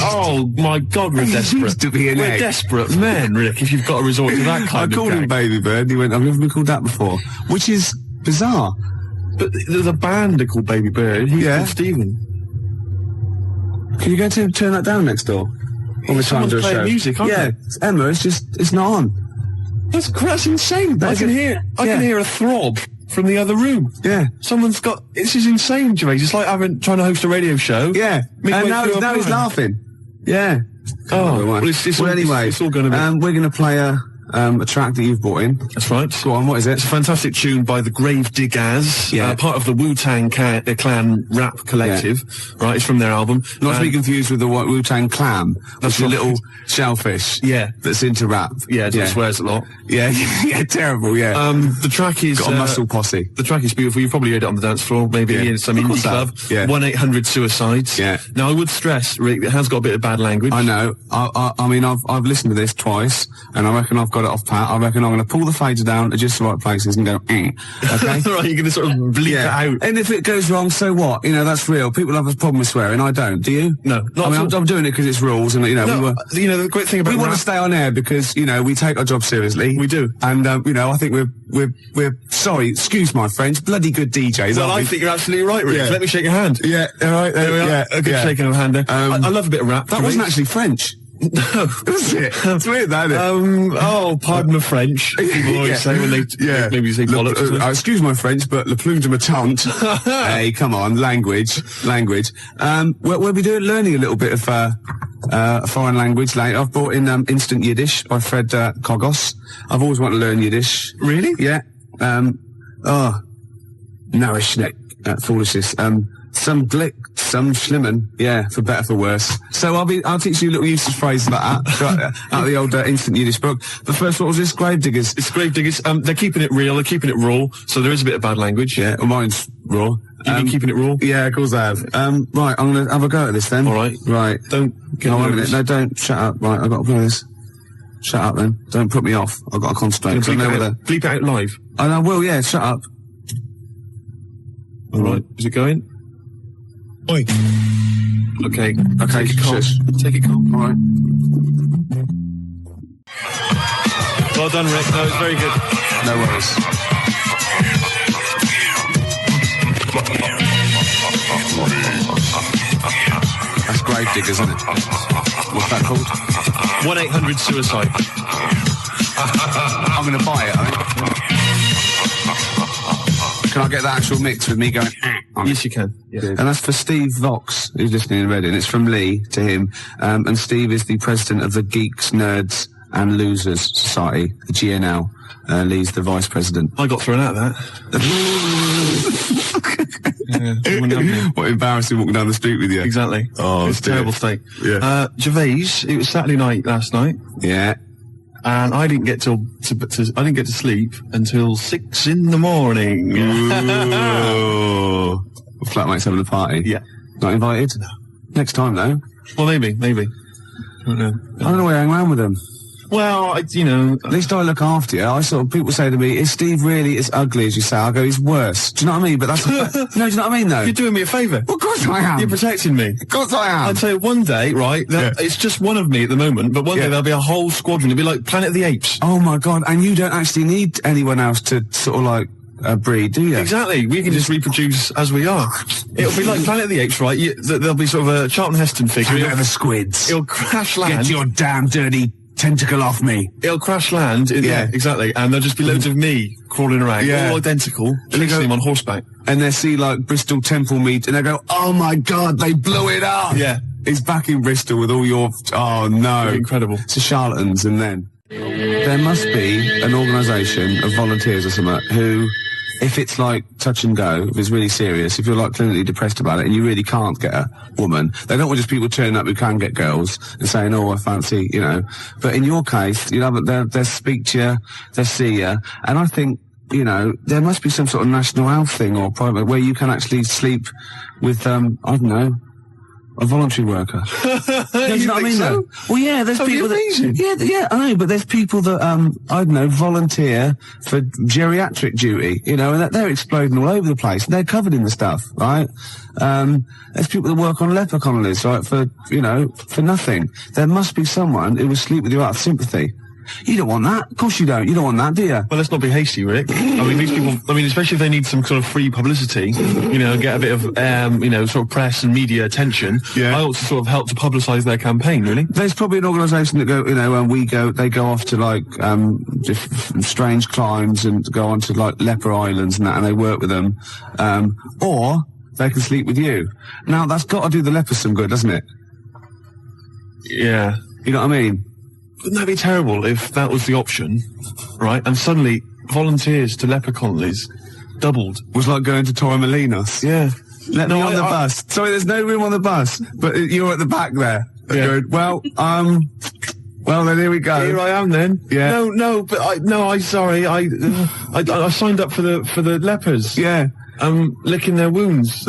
oh, my God, we're desperate. Used to be an we're egg. Desperate men, Rick, if you've got to resort to that kind of I called him Baby Bird, he went, I've never been called that before. Which is bizarre. But there's a band called Baby Bird. He's called Stephen. Can you go to turn that down next door? All the time to a show. Music, aren't they? It's Emma, it's not on. That's insane. I can hear a throb from the other room. Yeah. Someone's got, this is insane, Gervais. It's like trying to host a radio show. Yeah. And now he's laughing. Yeah. Oh, well, anyway, it's all going to be. We're going to play a track that you've brought in. That's right. Go on, what is it? It's a fantastic tune by the Gravediggers, part of the Wu-Tang Clan rap collective. Right, it's from their album. Not to be confused with the Wu-Tang Clam. That's a little shellfish. Yeah. That's into rap. Yeah, it swears a lot. Yeah, yeah, terrible, yeah. The track is... got a muscle posse. The track is beautiful. You've probably heard it on the dance floor, maybe in some indie club. Yeah. 1-800-SUICIDES. Yeah. Now, I would stress, Rick, it has got a bit of bad language. I know. I mean, I've listened to this twice, and I reckon I've got it off pat. I reckon I'm going to pull the fader down at just the right places and go, okay? Right, you're going to sort of bleep it out. And if it goes wrong, so what? You know, that's real. People have a problem with swearing. I don't. Do you? No. I'm doing it because it's rules, and, you know, the great thing about we want to stay on air because, you know, we take our job seriously. We do. And, you know, I think we're sorry, excuse my French, bloody good DJs, Well, I think you're absolutely right, Rick. Yeah. Let me shake your hand. Yeah, all right. There we are. Yeah, a good shaking of the hand there. I love a bit of rap. That wasn't actually French. No. Was it? It's weird, that, isn't it? Pardon my French. People always say when they maybe say bollocks. Excuse my French, but le plume de ma tante. Hey, come on, language. We'll be learning a little bit of a foreign language later. I've brought in Instant Yiddish by Fred Kogos. I've always wanted to learn Yiddish. Really? Yeah. Narishnek, foolishness. Some glick, some schlimmen, yeah, for better, for worse. So I'll teach you little useless phrases like that, out of the old Instant Yiddish book. But first, what was this? Gravediggers. It's Gravediggers. They're keeping it real, they're keeping it raw, so there is a bit of bad language. Yeah, well, mine's raw. You've been keeping it raw? Yeah, of course I have. Right, I'm gonna have a go at this then. Alright. Right. Don't get nervous. No, don't, shut up. Right, I've got to play this. Shut up then. Don't put me off. I've got to concentrate. Bleep it out live. And I will, yeah, shut up. Alright, is it going? Oi. Okay. Take it calm. Take it calm. All right. Well done, Rick. That was very good. No worries. That's Gravediggers, isn't it? What's that called? 1-800-SUICIDE. I'm going to buy it, I think. Can I get the actual mix with me going on? Yes, you can. Yeah. And that's for Steve Vox, who's listening in Reading. It's from Lee to him. And Steve is the president of the Geeks, Nerds and Losers Society, the GNL. Lee's the vice president. I got thrown out of that. What embarrassing walking down the street with you. Exactly. Oh, it's a terrible state. Yeah. Gervais, it was Saturday night last night. Yeah. And I didn't get to sleep until 6 in the morning. Ooh. Flatmates having a party. Yeah. Not invited? No. Next time though. Well, maybe. I don't know. I don't know why you hang around with them. Well, at least I look after you. People say to me, is Steve really as ugly as you say? I go, he's worse. Do you know what I mean? But that's no, do you know what I mean though? You're doing me a favour. Well, of course I am. You're protecting me. Of course I am. I'd say one day, right, it's just one of me at the moment, but one day there'll be a whole squadron. It'll be like Planet of the Apes. Oh my God, and you don't actually need anyone else to sort of like breed, do you? Exactly. We can just reproduce as we are. It'll be like Planet of the Apes, right? There'll be sort of a Charlton Heston figure. Come over squids. It'll crash land. Get your damn dirty tentacle off me. It'll crash land. Yeah, exactly. And there'll just be loads of me crawling around. Yeah. All identical. Chasing him on horseback. And they see like Bristol Temple meet and they go, oh my God, they blew it up. Yeah. He's back in Bristol with all your, oh no. Incredible. It's a charlatans. And then there must be an organisation of volunteers or something who, if it's like touch and go, if it's really serious, if you're like clinically depressed about it and you really can't get a woman, they don't want just people turning up who can get girls and saying, oh, I fancy, But in your case, they'll speak to you, they'll see you, and I think you know, there must be some sort of national health thing or private where you can actually sleep with, I don't know, a voluntary worker. You know what I mean? So? Well, yeah, there's people that, yeah, I know, but there's people that, I don't know, volunteer for geriatric duty, you know, and they're exploding all over the place. They're covered in the stuff, right? There's people that work on leper colonies, right, for, you know, for nothing. There must be someone who will sleep with you out of sympathy. You don't want that. Of course you don't. You don't want that, do you? Well, let's not be hasty, Rick. I mean, these people, especially if they need some sort of free publicity, you know, get a bit of, you know, sort of press and media attention. Yeah. I ought to sort of help to publicise their campaign, really. There's probably an organisation that go, you know, when they go off to, like, strange climes and go on to, like, leper islands and that, and they work with them. Or they can sleep with you. Now, that's got to do the lepers some good, doesn't it? Yeah. You know what I mean? Wouldn't that be terrible if that was the option, right? And suddenly volunteers to leper colonies doubled. Was like going to Torremolinos. Yeah. Let me on the bus. Sorry, there's no room on the bus, but you're at the back there. Yeah. Good. Well, then here we go. Here I am then. Yeah. I signed up for the lepers. Yeah. Licking their wounds.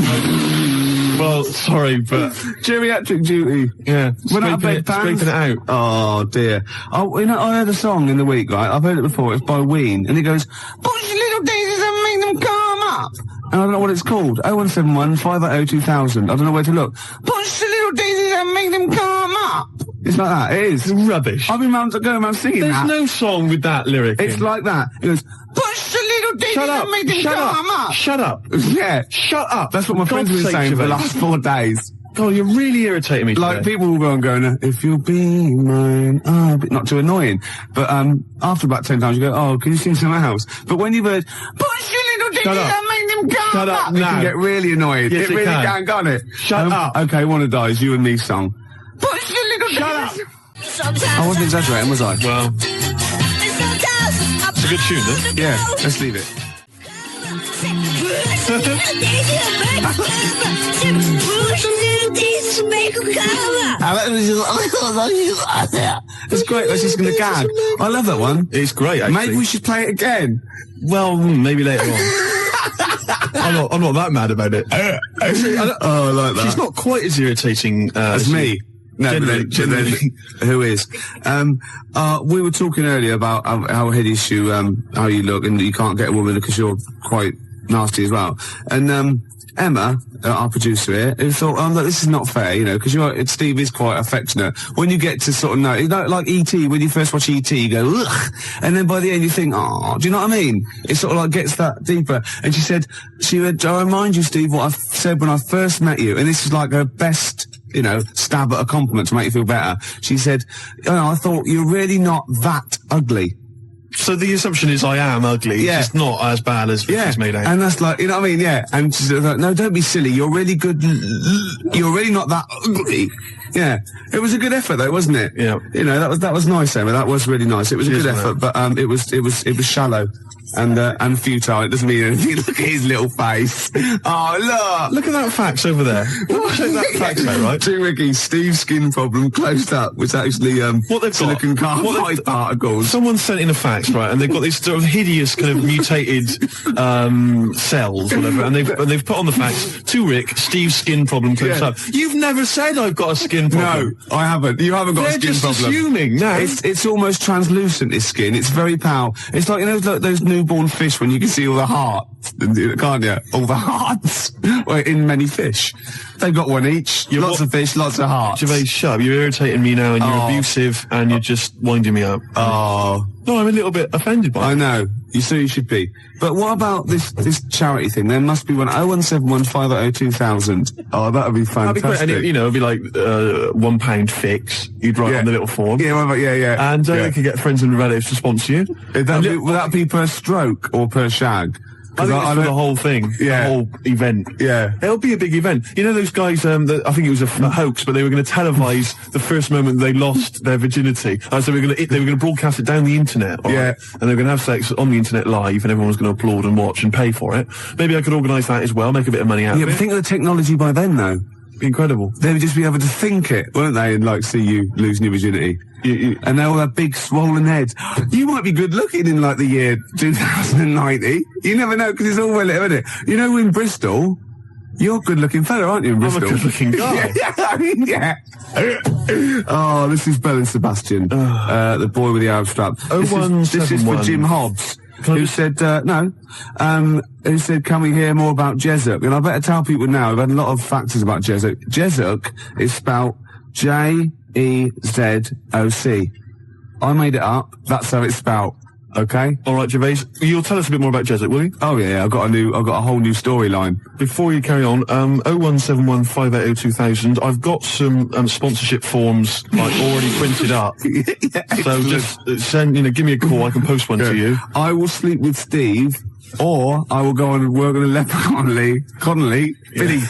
Well, sorry, but geriatric duty. Yeah, scraping it out. Oh dear. Oh, you know, I heard a song in the week, right? I've heard it before. It's by Ween, and it goes, "Push little daisies and make them come up." And I don't know what it's called. 0171 580 2000. I don't know where to look. Push the little daisies and make them come up. It's like that. It is rubbish. I've been going around singing that. There's no song with that lyric. It's like that. It goes, "Push the little daisies and make them come up." Shut up. Yeah. Shut up. That's what my friends have been saying for the last 4 days. God, you're really irritating me today. Like, people will go and go, if you'll be mine, but not too annoying. But, after about 10 times you go, oh, can you sing something else? But when you've heard, push your little dick and make them come Shut up now. You can get really annoyed. Yes, it really can, can't it? Shut up. Okay, Wanna Die is you and me song. Push your little dick. Shut up. I wasn't exaggerating, was I? Well, it's a good tune, though. Yeah, let's leave it. It's great. That's just gonna gag. I love that one. It's great. Actually. Maybe we should play it again. Well, maybe later on. I'm not that mad about it. Actually, I like that. She's not quite as irritating as me. No, generally. Who is? We were talking earlier about how hideous you, how you look, and you can't get a woman because you're quite nasty as well. And Emma, our producer here, who thought, look, this is not fair, you know, because Steve is quite affectionate. When you get to sort of know, you know, like E.T., when you first watch E.T., you go, ugh, and then by the end you think, oh, do you know what I mean? It sort of like gets that deeper. And she said, I remind you, Steve, what I said when I first met you, and this is like her best, you know, stab at a compliment to make you feel better. She said, I thought you're really not that ugly. So the assumption is I am ugly, yeah. Just not as bad as it's made out. And that's like, you know what I mean? Yeah. And she's like, no, don't be silly. You're really good. You're really not that ugly. Yeah. It was a good effort though, wasn't it? Yeah. You know, that was nice, Emma. That was really nice. It was a good effort, but, it was shallow. And futile. It doesn't mean anything. Look at his little face. Oh, look at that fax over there. Check that fax out, right? To Ricky, Steve's skin problem closed up was actually what they've silicon carbide particles. Someone sent in a fax, right, and they've got these sort of hideous kind of mutated cells, whatever, and they've put on the fax to Rick, Steve's skin problem closed up. You've never said I've got a skin problem. No, I haven't. You haven't got a skin problem. They're just assuming. No, it's almost translucent. His skin. It's very pale. It's like, you know, those newborn fish when you can see all the hearts, can't you? All the hearts. Well, in many fish. They've got one each. Lots of fish, lots of hearts. Gervais, shut up. You're irritating me now, and you're abusive, and you're just winding me up. Oh. No, I'm a little bit offended by it. I know. You should be. But what about this charity thing? There must be one. 0171 580 2000. Oh, that would be fantastic. That'd be great. And it'd be like £1 fix. You'd write on the little form. Yeah. And they could get friends and relatives to sponsor you. Would that be per stroke or per shag? I think it's for the whole thing, the whole event. Yeah. It'll be a big event. You know those guys, I think it was a hoax, but they were going to televise the first moment they lost their virginity. So they were going to broadcast it down the internet. Right? And they were going to have sex on the internet live, and everyone was going to applaud and watch and pay for it. Maybe I could organise that as well, make a bit of money out of it. Yeah, but think of the technology by then, though. Incredible. They would just be able to think it, weren't they, and like see you losing your virginity. And they all have big swollen heads. You might be good looking in like the year 2090. You never know, because it's all well, isn't it? You know, in Bristol, you're a good looking fella, aren't you, in Bristol? I'm a good looking guy. Oh, this is Bell and Sebastian, the boy with the arm strap. This is for Jim Hobbs. Who said, who said, can we hear more about Jessup? And I better tell people now, we've had a lot of factors about Jessup. Jessup is spelled J-E-Z-O-C. I made it up. That's how it's spelled. Okay? Alright, Gervais. You'll tell us a bit more about Jessup, will you? Oh yeah, I've got a whole new storyline. Before you carry on, 0171 580 2000, I've got some, sponsorship forms, like, already printed up. So just send, give me a call, I can post one to you. I will sleep with Steve, or I will go on and work on a leper Connolly, Billy,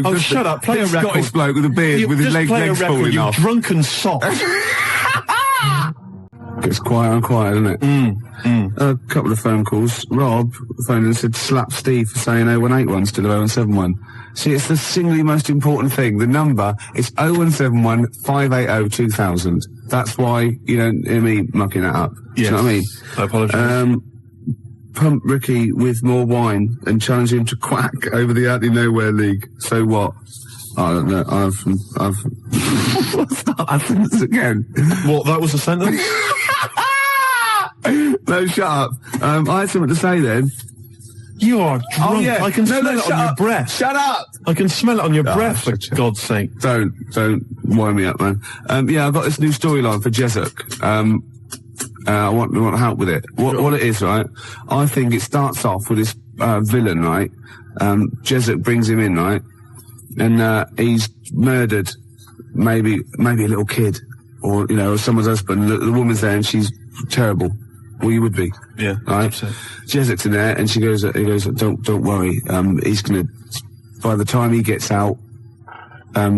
oh, shut up, play a record. Scottish bloke with a beard with his legs falling off. You drunken sot. Gets quiet and quiet, doesn't it? A couple of phone calls. Rob phoned and said, slap Steve for saying 0181 instead of 0171. See, it's the singly most important thing. The number is 0171 580 2000. That's why you don't hear me mucking that up. Yes. Do you know what I mean? I apologise. Pump Ricky with more wine and challenge him to quack over the Out of Nowhere League. So what? I don't know. I've what's that sentence again? What, that was a sentence? No, shut up. I had something to say then. You are drunk. Oh, yeah. I can smell it on your breath. Shut up! I can smell it on your breath, for God's sake. Don't wind me up, man. Yeah, I've got this new storyline for Jessup. I want help with it. What it is, right? I think it starts off with this villain, right? Jessup brings him in, right? And he's murdered maybe a little kid, or someone's husband. The woman's there and she's terrible. Well, you would be. Yeah. Right? Jessic's in there, and he goes, don't worry. He's gonna, by the time he gets out,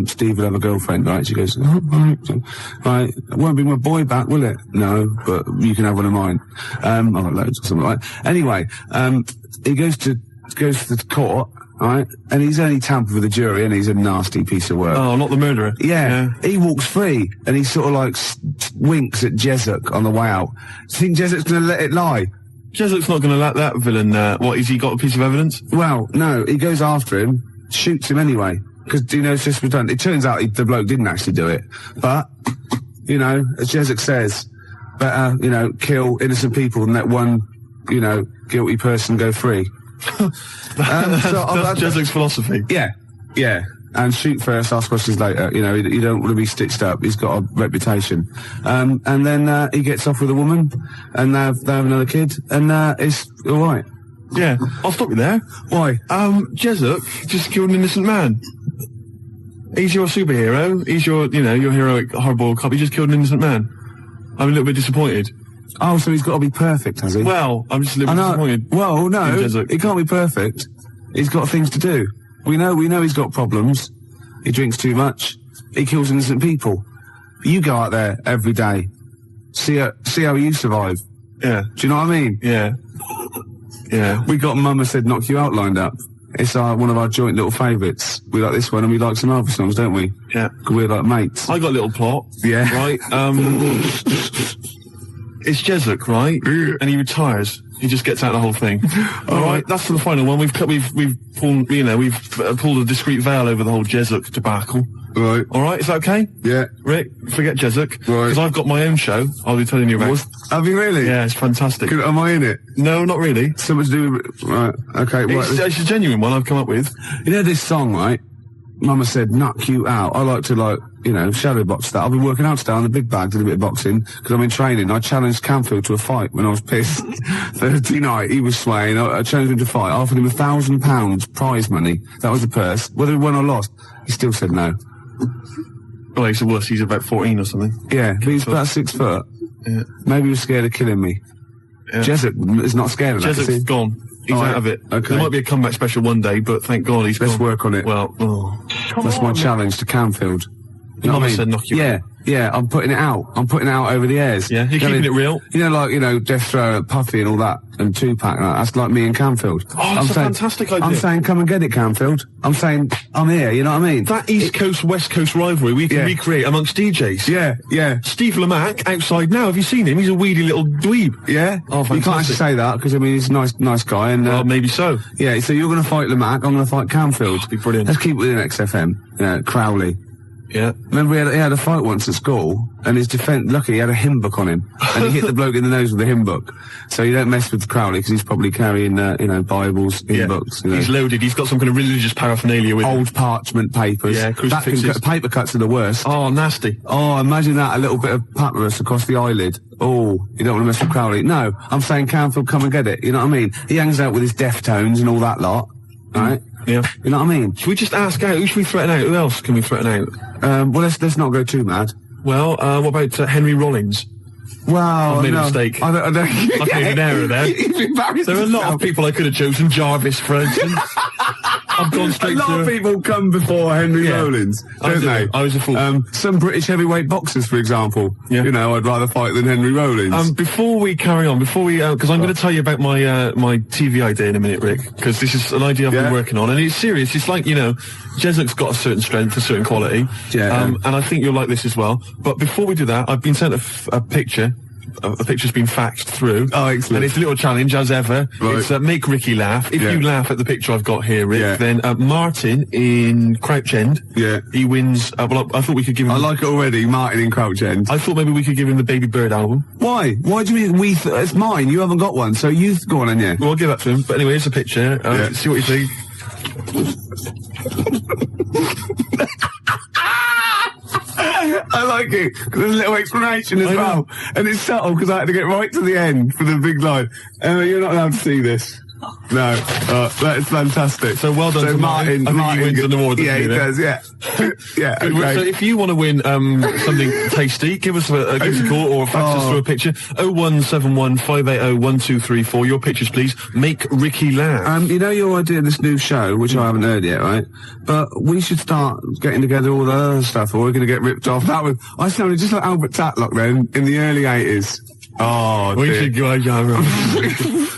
Steve will have a girlfriend, right? She goes, oh, right, it won't be my boy back, will it? No, but you can have one of mine. I've got loads or something like that. Anyway, he goes to the court, right? And he's only tampered with the jury, and he's a nasty piece of work. Oh, not the murderer. Yeah. He walks free, and he sort of like winks at Jessup on the way out. Do you think Jessup's gonna let it lie? Jessup's not gonna let that villain, what, has he got a piece of evidence? Well, no, he goes after him, shoots him anyway. Because, it's just redundant. It turns out the bloke didn't actually do it. But, as Jessup says, better, kill innocent people than let one, guilty person go free. That's Jessup's philosophy. Yeah. And shoot first, ask questions later. You don't want to be stitched up. He's got a reputation. And then he gets off with a woman, and they have another kid, and it's all right. Yeah, I'll stop you there. Why? Jessup just killed an innocent man. He's your superhero. He's your, your heroic hardboiled cop. He just killed an innocent man. I'm a little bit disappointed. Oh, so he's got to be perfect, has he? Well, I'm just a little bit disappointed. Well, no, he can't be perfect. He's got things to do. We know he's got problems. He drinks too much. He kills innocent people. You go out there every day. See how you survive. Yeah. Do you know what I mean? Yeah. Yeah. We got Mama Said Knock You Out lined up. It's one of our joint little favourites. We like this one, and we like some other songs, don't we? Yeah. 'Cause we're like mates. I got a little plot. Yeah. Right? It's Jessup, right? And he retires. He just gets out of the whole thing. All right, that's for the final one. We've pulled a discreet veil over the whole Jessup debacle. Right. All right, is that okay? Yeah. Rick, forget Jessup. Right. Because I've got my own show. I'll be telling you about. Have you really? Yeah, it's fantastic. Am I in it? No, not really. Something to do with... Right, okay. It's a genuine one I've come up with. This song, right? Mama Said Knock You Out. I like to, shadow box that. I've been working out today on the big bag, did a bit of boxing, because I'm in training. I challenged Canfield to a fight when I was pissed. Thursday night, he was swaying. I challenged him to fight. I offered him £1,000 prize money. That was the purse. Whether he won or lost, he still said no. Well, he's a wuss. He's about 14 or something. Yeah, but he's about 6 foot. Yeah. Maybe he was scared of killing me. Yeah. Jessup is not scared of that. Jessup's gone. He's out of it. Okay. There might be a comeback special one day, but thank God he's gone. Let's work on it. Well, that's my challenge to Canfield. You know what I mean? Said knock you out. Yeah, I'm putting it out. I'm putting it out over the airs. Yeah, you're keeping it real. You know, like, Death Row, Puffy and all that, and Tupac, that's like me and Canfield. Oh, that's a fantastic idea. I'm saying, come and get it, Canfield. I'm saying, I'm here, you know what I mean? That East Coast, West Coast rivalry we can recreate amongst DJs. Yeah. Steve Lamack, outside now, have you seen him? He's a weedy little dweeb. Yeah? Oh, fantastic. You can't actually say that, because, he's a nice guy, and... well, maybe so. Yeah, so you're gonna fight Lamack, I'm gonna fight Canfield. That'd be brilliant. Let's keep it within XFM. Crowley. Yeah. Remember he had a fight once at school, and his defence, lucky he had a hymn book on him, and he hit the bloke in the nose with the hymn book. So you don't mess with Crowley, because he's probably carrying, Bibles, hymn books. He's loaded, he's got some kind of religious paraphernalia with old parchment papers. Yeah, crucifixes. Paper cuts are the worst. Oh, nasty. Oh, imagine that, a little bit of papyrus across the eyelid. Oh, you don't want to mess with Crowley. No, I'm saying Canfield, come and get it, you know what I mean? He hangs out with his Deftones and all that lot, right? Yeah. You know what I mean? Should we just ask out? Who should we threaten out? Who else can we threaten out? Well, let's not go too mad. Well, what about Henry Rollins? Wow, I've made a mistake. I don't I've made an error there. There are a lot of people I could have chosen. Jarvis, for instance. I've gone straight to... A lot of people come before Henry Rollins, don't they? I was a fool. Some British heavyweight boxers, for example. Yeah. I'd rather fight than Henry Rollins. Before we carry on, because I'm going to tell you about my my TV idea in a minute, Rick, because this is an idea I've been working on, and it's serious. It's like, Jessuck's got a certain strength, a certain quality. Yeah. And I think you'll like this as well. But before we do that, I've been sent a picture. A picture's been faxed through. Oh, excellent. And it's a little challenge, as ever. Right. It's make Ricky laugh. If you laugh at the picture I've got here, Rick, then Martin in Crouch End, he wins... I thought we could give him... I like it already, Martin in Crouch End. I thought maybe we could give him the Baby Bird album. Why? Why do you mean it's mine? You haven't got one, so you go on then, Well, I'll give that to him. But anyway, here's a picture. See what you think. I like it, because there's a little explanation as well. And it's subtle, because I had to get right to the end for the big line. You're not allowed to see this. No, that is fantastic. So well done to Martin. I think he wins an award. Yeah, he does, yeah. Yeah, okay. So if you want to win something tasty, give us a call or fax us through a picture. 0171 580 1234. Your pictures, please. Make Ricky laugh. Your idea of this new show, which I haven't heard yet, right? But we should start getting together all the other stuff, or we're going to get ripped off. I sounded just like Albert Tatlock then, in the early 80s. Oh, we should go.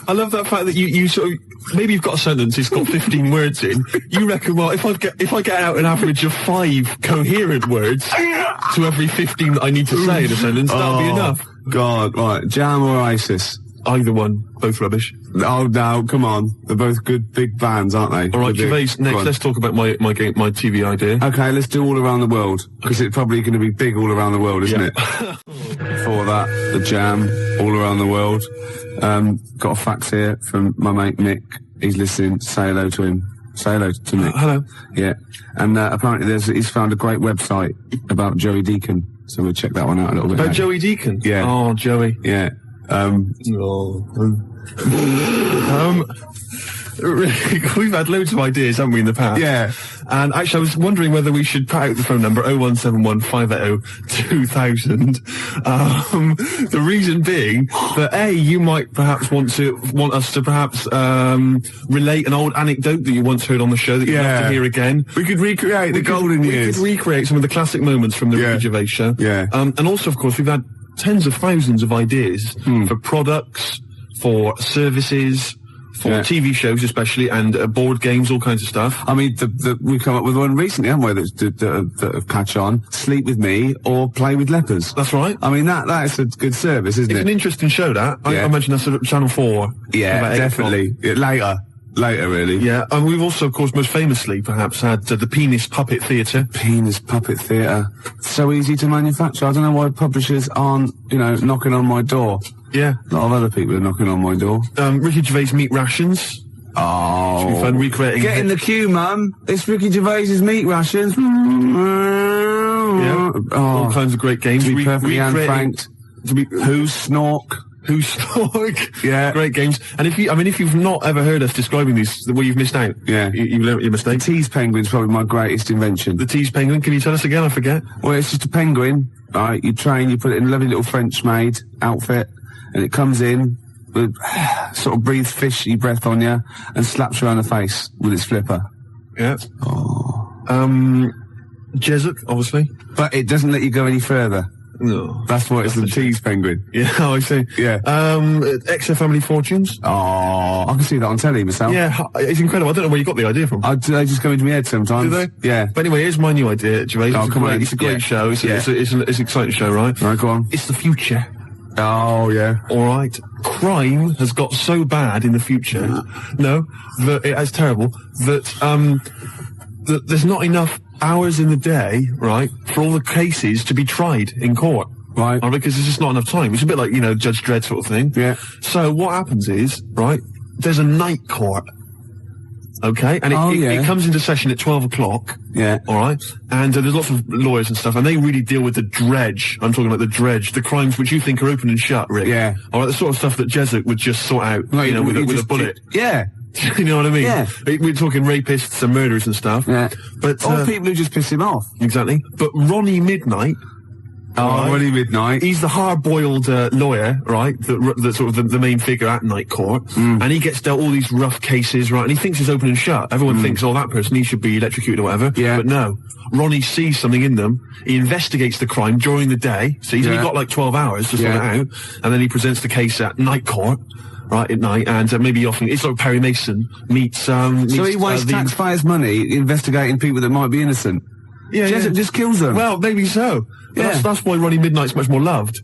I love that fact that you sort of, maybe you've got a sentence, it's got 15 words in. You reckon, well, if I get out an average of 5 coherent words to every 15 that I need to say in a sentence, that'll be enough. God, right. Jam or ISIS? Either one. Both rubbish. Oh, no, come on. They're both good big bands, aren't they? All right, Gervais, next, let's talk about my TV idea. Okay, let's do All Around the World, because it's probably going to be big all around the world, isn't it? Before that, the Jam, All Around the World. Got a fax here from my mate Nick. He's listening. Say hello to him. Say hello to Nick. Hello. Yeah. And apparently he's found a great website about Joey Deacon, so we'll check that one out a little bit. About Joey Deacon? Yeah. Oh, Joey. Yeah. We've had loads of ideas, haven't we, in the past? Yeah. And actually, I was wondering whether we should put out the phone number 0171 580 2000. The reason being that you might perhaps want us to perhaps relate an old anecdote that you once heard on the show that you'd love to hear again. We could recreate the golden years. We could recreate some of the classic moments from the Ricky Gervais show. Yeah. And also, of course, we've had tens of thousands of ideas for products, for services, for TV shows especially, and board games, all kinds of stuff. I mean, we've come up with one recently, haven't we, that have catch on. Sleep with me or play with lepers. That's right. I mean, that is a good service, isn't it? It's an interesting show, that. I imagine that's at Channel 4. Yeah, definitely. Later, really. Yeah, and we've also, of course, most famously, perhaps, had the Penis Puppet Theatre. Penis Puppet Theatre. So easy to manufacture. I don't know why publishers aren't, knocking on my door. Yeah. A lot of other people are knocking on my door. Ricky Gervais Meat Rations. Oh. Should be fun recreating. Get in the queue, Mum. It's Ricky Gervais's Meat Rations. Yeah. All kinds of great games. To be perfectly unfranked. Who's Snork? Who's Stork? Yeah. Great games. And if you've not ever heard us describing these, well, you've missed out. Yeah. You learned your mistake. The tease penguin's probably my greatest invention. The tease penguin, can you tell us again? I forget. Well, it's just a penguin, right? You train, you put it in a lovely little French maid outfit, and it comes in, with, sort of breathes fishy breath on you, and slaps you around the face with its flipper. Yeah. Oh. Jessup, obviously. But it doesn't let you go any further. No. That's why it's the tease penguin. Yeah, I see. Yeah. XFM Family Fortunes. Oh, I can see that on telly myself. Yeah, it's incredible. I don't know where you got the idea from. They just go into my head sometimes. Do they? Yeah. But anyway, here's my new idea, Gervais. Oh, come on. It's a great show. It's an exciting show, right? Right, go on. It's the future. Oh, yeah. All right. Crime has got so bad in the future, that it's terrible, that there's not enough hours in the day, right, for all the cases to be tried in court. Right. Because there's just not enough time. It's a bit like, Judge Dredd sort of thing. Yeah. So what happens is, right, there's a night court. Okay? And it comes into session at 12 o'clock. Yeah. All right? And there's lots of lawyers and stuff, and they really deal with the dredge. I'm talking about the dredge, the crimes which you think are open and shut, Rick. Yeah. All right, the sort of stuff that Jessup would just sort out, with a bullet. Yeah. You know what I mean? Yeah. We're talking rapists and murderers and stuff. Yeah. But or people who just piss him off. Exactly. But Ronnie Midnight. Ronnie Midnight. He's the hard-boiled lawyer, right? That's sort of the main figure at Night Court. And he gets dealt all these rough cases, right? And he thinks it's open and shut. Everyone thinks, that person, he should be electrocuted or whatever. Yeah. But no. Ronnie sees something in them. He investigates the crime during the day. So he's only got like 12 hours to sort it out. And then he presents the case at Night Court. Right, at night, and maybe often it's like Perry Mason meets. So he wastes taxpayers' money investigating people that might be innocent. Yeah, Jessup just kills them. Well, maybe so. Yeah. That's why Ronnie Midnight's much more loved.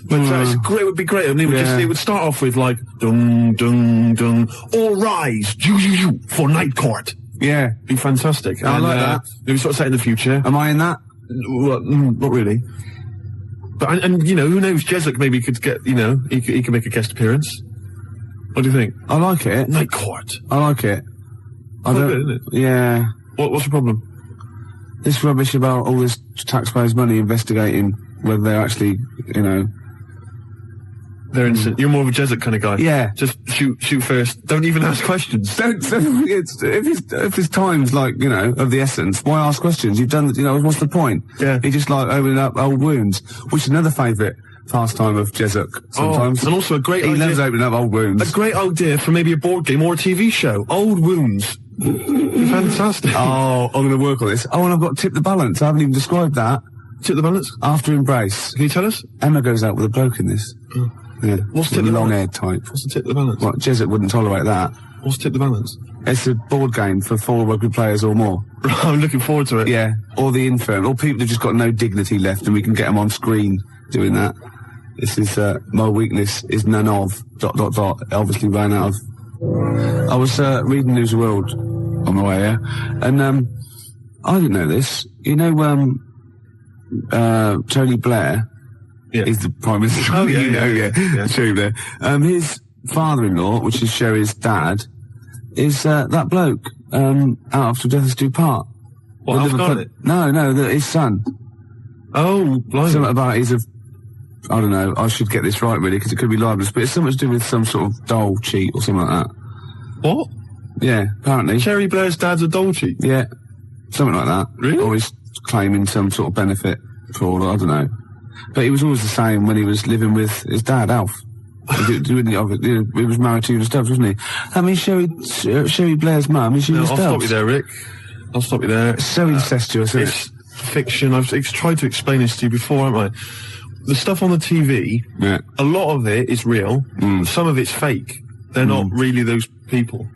But it would be great. And it would start off with like dung dung dung, all rise, for Night Court. Yeah, be fantastic. I like that. Maybe sort of set in the future. Am I in that? Well, not really. But and who knows? Jessup maybe could get he could make a guest appearance. What do you think? I like it. Night Court. I like it. Isn't it? Yeah. What's the problem? This rubbish about all this taxpayers' money investigating whether they're actually, they're innocent. You're more of a Jessup kind of guy. Yeah. Just shoot first. Don't even ask questions. If his time's like, of the essence, why ask questions? You've done, what's the point? Yeah. He just like opening up old wounds, which is another favourite pastime of Jessup sometimes. And also a great idea. He loves opening up old wounds. A great idea for maybe a board game or a TV show. Old wounds. Fantastic. Oh, I'm going to work on this. Oh, and I've got Tip the Balance. I haven't even described that. Tip the Balance? After Embrace. Can you tell us? Emma goes out with a bloke in this. Oh. Yeah. What's Tip the long-haired type. What's the Tip the Balance? What, Jessup wouldn't tolerate that. What's Tip the Balance? It's a board game for 4 rugby players or more. I'm looking forward to it. Yeah. Or the infirm. Or people who've just got no dignity left and we can get them on screen doing that. This is, my weakness is none of, ... Obviously ran out of... I was, reading News of the World on the way here, and, I didn't know this. Tony Blair is the Prime Minister. Oh, yeah. Tony Blair. His father-in-law, which is Sherry's dad, is, that bloke, out after Death Us Do Part. What, Alf Garnett? No, his son. Oh, blimey. Something about I don't know, I should get this right really, because it could be libelous, but it's something to do with some sort of doll cheat or something like that. What? Yeah, apparently. Cherry Blair's dad's a doll cheat? Yeah, something like that. Really? Or he's claiming some sort of benefit fraud, I don't know. But he was always the same when he was living with his dad, Alf. He was married to Una Stubbs, wasn't he? I mean, Sherry Blair's mum is Una Stubbs. I'll stop you there, Rick. I'll stop you there. It's so incestuous, isn't it? It's fiction. I've tried to explain this to you before, haven't I? The stuff on the TV, a lot of it is real. Some of it's fake. They're not really those people.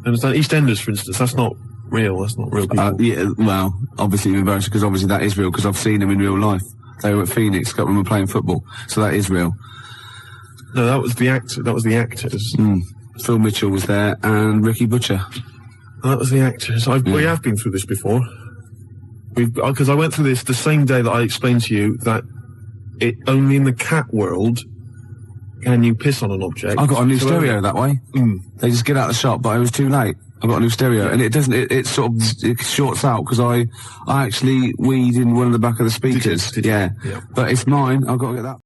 Understand? EastEnders, for instance, that's not real. That's not real people. Yeah, well, obviously embarrassing, because obviously that is real, because I've seen them in real life. They were at Phoenix, got them were playing football, so that is real. No, that was the actor. That was the actors. Phil Mitchell was there, and Ricky Butcher. That was the actors. We have been through this before. Because I went through this the same day that I explained to you that only in the cat world can you piss on an object. I got a new stereo that way. They just get out of the shop, but it was too late. I got a new stereo, and it doesn't. It sort of shorts out because I actually weed in one of the back of the speakers. Did you? Yeah, but it's mine. I've got to get that.